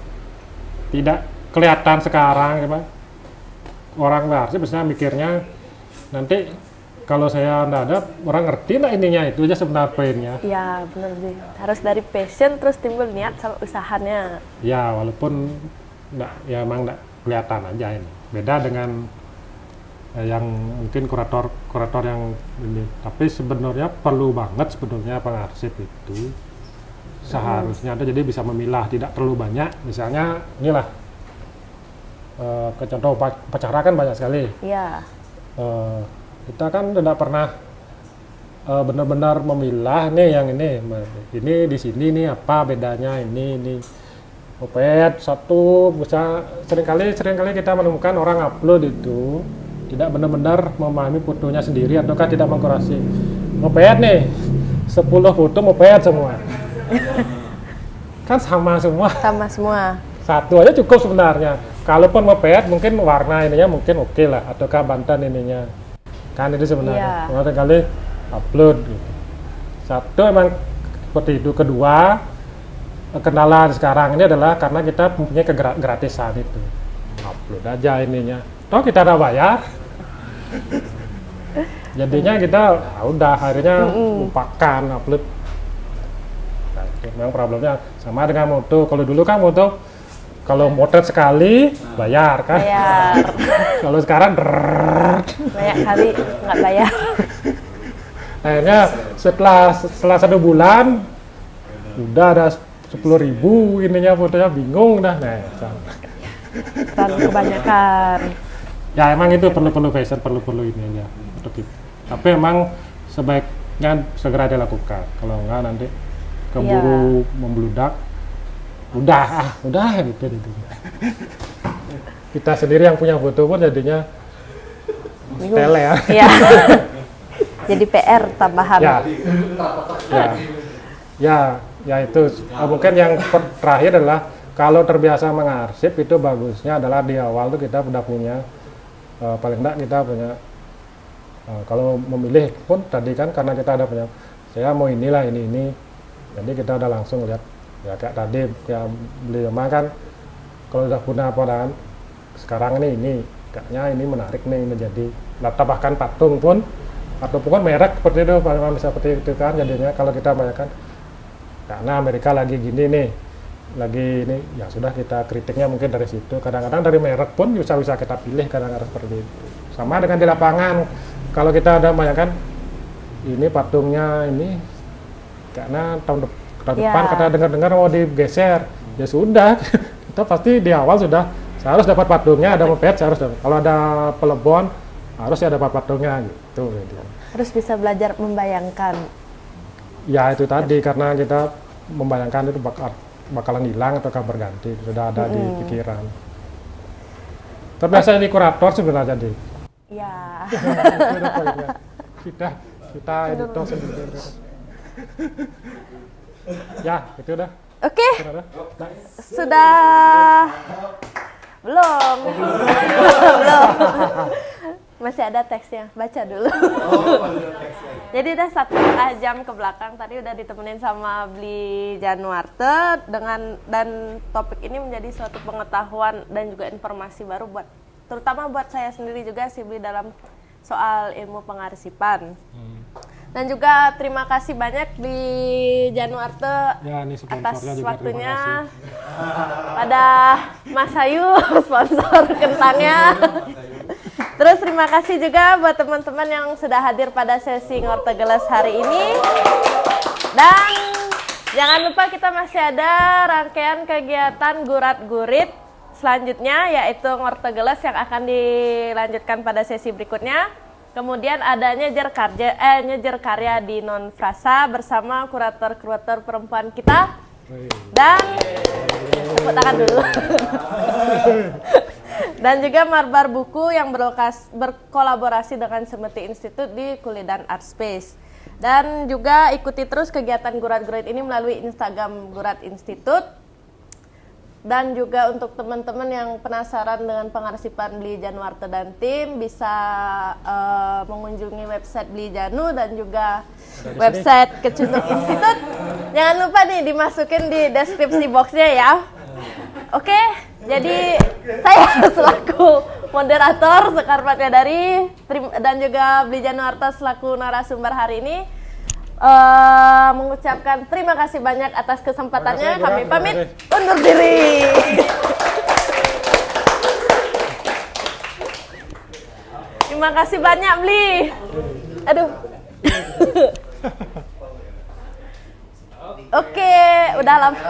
Tidak kelihatan sekarang memang. Orang arsip biasanya mikirnya nanti kalau saya nggak ada, orang ngerti nggak ininya, itu aja sebenarnya poinnya. Ya benar sih. Harus dari passion terus timbul niat sama usahanya. Ya walaupun nggak, ya emang nggak kelihatan aja ini. Beda dengan yang mungkin kurator yang ini. Tapi sebenarnya perlu banget sebetulnya pengarsip itu. Seharusnya ada, jadi bisa memilah, tidak terlalu banyak. Misalnya inilah, contoh upacara kan banyak sekali. Iya. Kita kan tidak pernah benar-benar memilah nih yang ini di sini nih apa bedanya ini opet satu, bisa seringkali kita menemukan orang upload itu tidak benar-benar memahami fotonya sendiri ataukah tidak mengkurasi. Opet nih 10 foto opet semua. Kan sama semua. Sama semua. Satu aja cukup sebenarnya. Kalaupun opet mungkin warna ininya mungkin oke lah, ataukah Banten ininya. kan itu sebenarnya. Iya. Cuma kali upload gitu. Satu emang seperti itu. Kedua, kendala sekarang ini adalah karena kita mempunyai kegratisan itu. Upload aja ininya. Toh kita ada bayar. Jadinya kita udah akhirnya lupakan upload. Nah, itu memang problemnya sama dengan moto. Kalau dulu kan moto kalau motret sekali bayar kan. Bayar. Kalau sekarang Banyak kali nggak bayar. akhirnya setelah 1 bulan udah ada 10.000 ininya fotonya bingung dah. Nah, Terlalu kebanyakan. ya emang itu perlu fashion, perlu ininya untuk itu. Tapi emang sebaiknya segera dilakukan. Kalau enggak nanti keburu membludak. Udah gitu. Kita sendiri yang punya foto pun jadinya tele ya. Iya. Jadi PR tambahan. Ya itu mungkin yang terakhir adalah kalau terbiasa mengarsip itu bagusnya adalah di awal tuh kita udah punya paling enggak kita punya kalau memilih pun tadi kan karena kita ada punya saya mau inilah ini jadi kita udah langsung lihat ya kayak tadi ya beli rumah kan kalau udah punya apa sekarang ini kayaknya ini menarik nih menjadi atau bahkan patung pun merek seperti itu bisa seperti itu kan jadinya kalau kita bayangkan karena Amerika lagi gini nih lagi ini ya sudah kita kritiknya mungkin dari situ kadang-kadang dari merek pun bisa kita pilih kadang-kadang seperti itu sama dengan di lapangan kalau kita ada bayangkan ini patungnya ini karena tahun depan kata dengar-dengar mau digeser ya sudah kita pasti di awal sudah saya harus dapat patungnya ada moped saya harus dapat kalau ada pelebon harus ya dapat patungnya gitu. Harus bisa belajar membayangkan. Ya itu tadi karena kita membayangkan itu bakalan hilang atau berganti sudah ada di pikiran. Terbiasa di kurator sebenarnya jadi. Iya. kita editor sendiri. Ya itu udah. Oke. Nah, Sudah belum. Masih ada teksnya, baca dulu. Jadi udah 1,5 jam ke belakang tadi udah ditemenin sama Bli Januarte dan topik ini menjadi suatu pengetahuan dan juga informasi baru terutama buat saya sendiri juga sih Bli dalam soal ilmu pengarsipan. Dan juga terima kasih banyak di Januarte ya, ini atas juga waktunya pada Mas Ayu sponsor kentangnya. Terus terima kasih juga buat teman-teman yang sudah hadir pada sesi Ngortegeles hari ini. Dan jangan lupa kita masih ada rangkaian kegiatan gurat-gurit selanjutnya yaitu Ngortegeles yang akan dilanjutkan pada sesi berikutnya. Kemudian ada nyejer karya di Non Frasa bersama kurator-kurator perempuan kita. Dan tepuk tangan dulu. Dan juga Marbar Buku yang berkolaborasi dengan Semeti Institute di Kulidan Art Space. Dan juga ikuti terus kegiatan gurat-gurit ini melalui Instagram Gurat Institute. Dan juga untuk teman-teman yang penasaran dengan pengarsipan Bli Januarte dan tim bisa mengunjungi website Bli Janu dan juga website Kecundung Institute. Jangan lupa nih dimasukin di deskripsi boxnya ya. Oke, jadi saya selaku moderator Sekar Patyadari dan juga Bli Januarte selaku narasumber hari ini mengucapkan terima kasih banyak atas kesempatannya. Kami pamit undur diri. Terima kasih banyak Bli. Aduh. Oke, udah lama.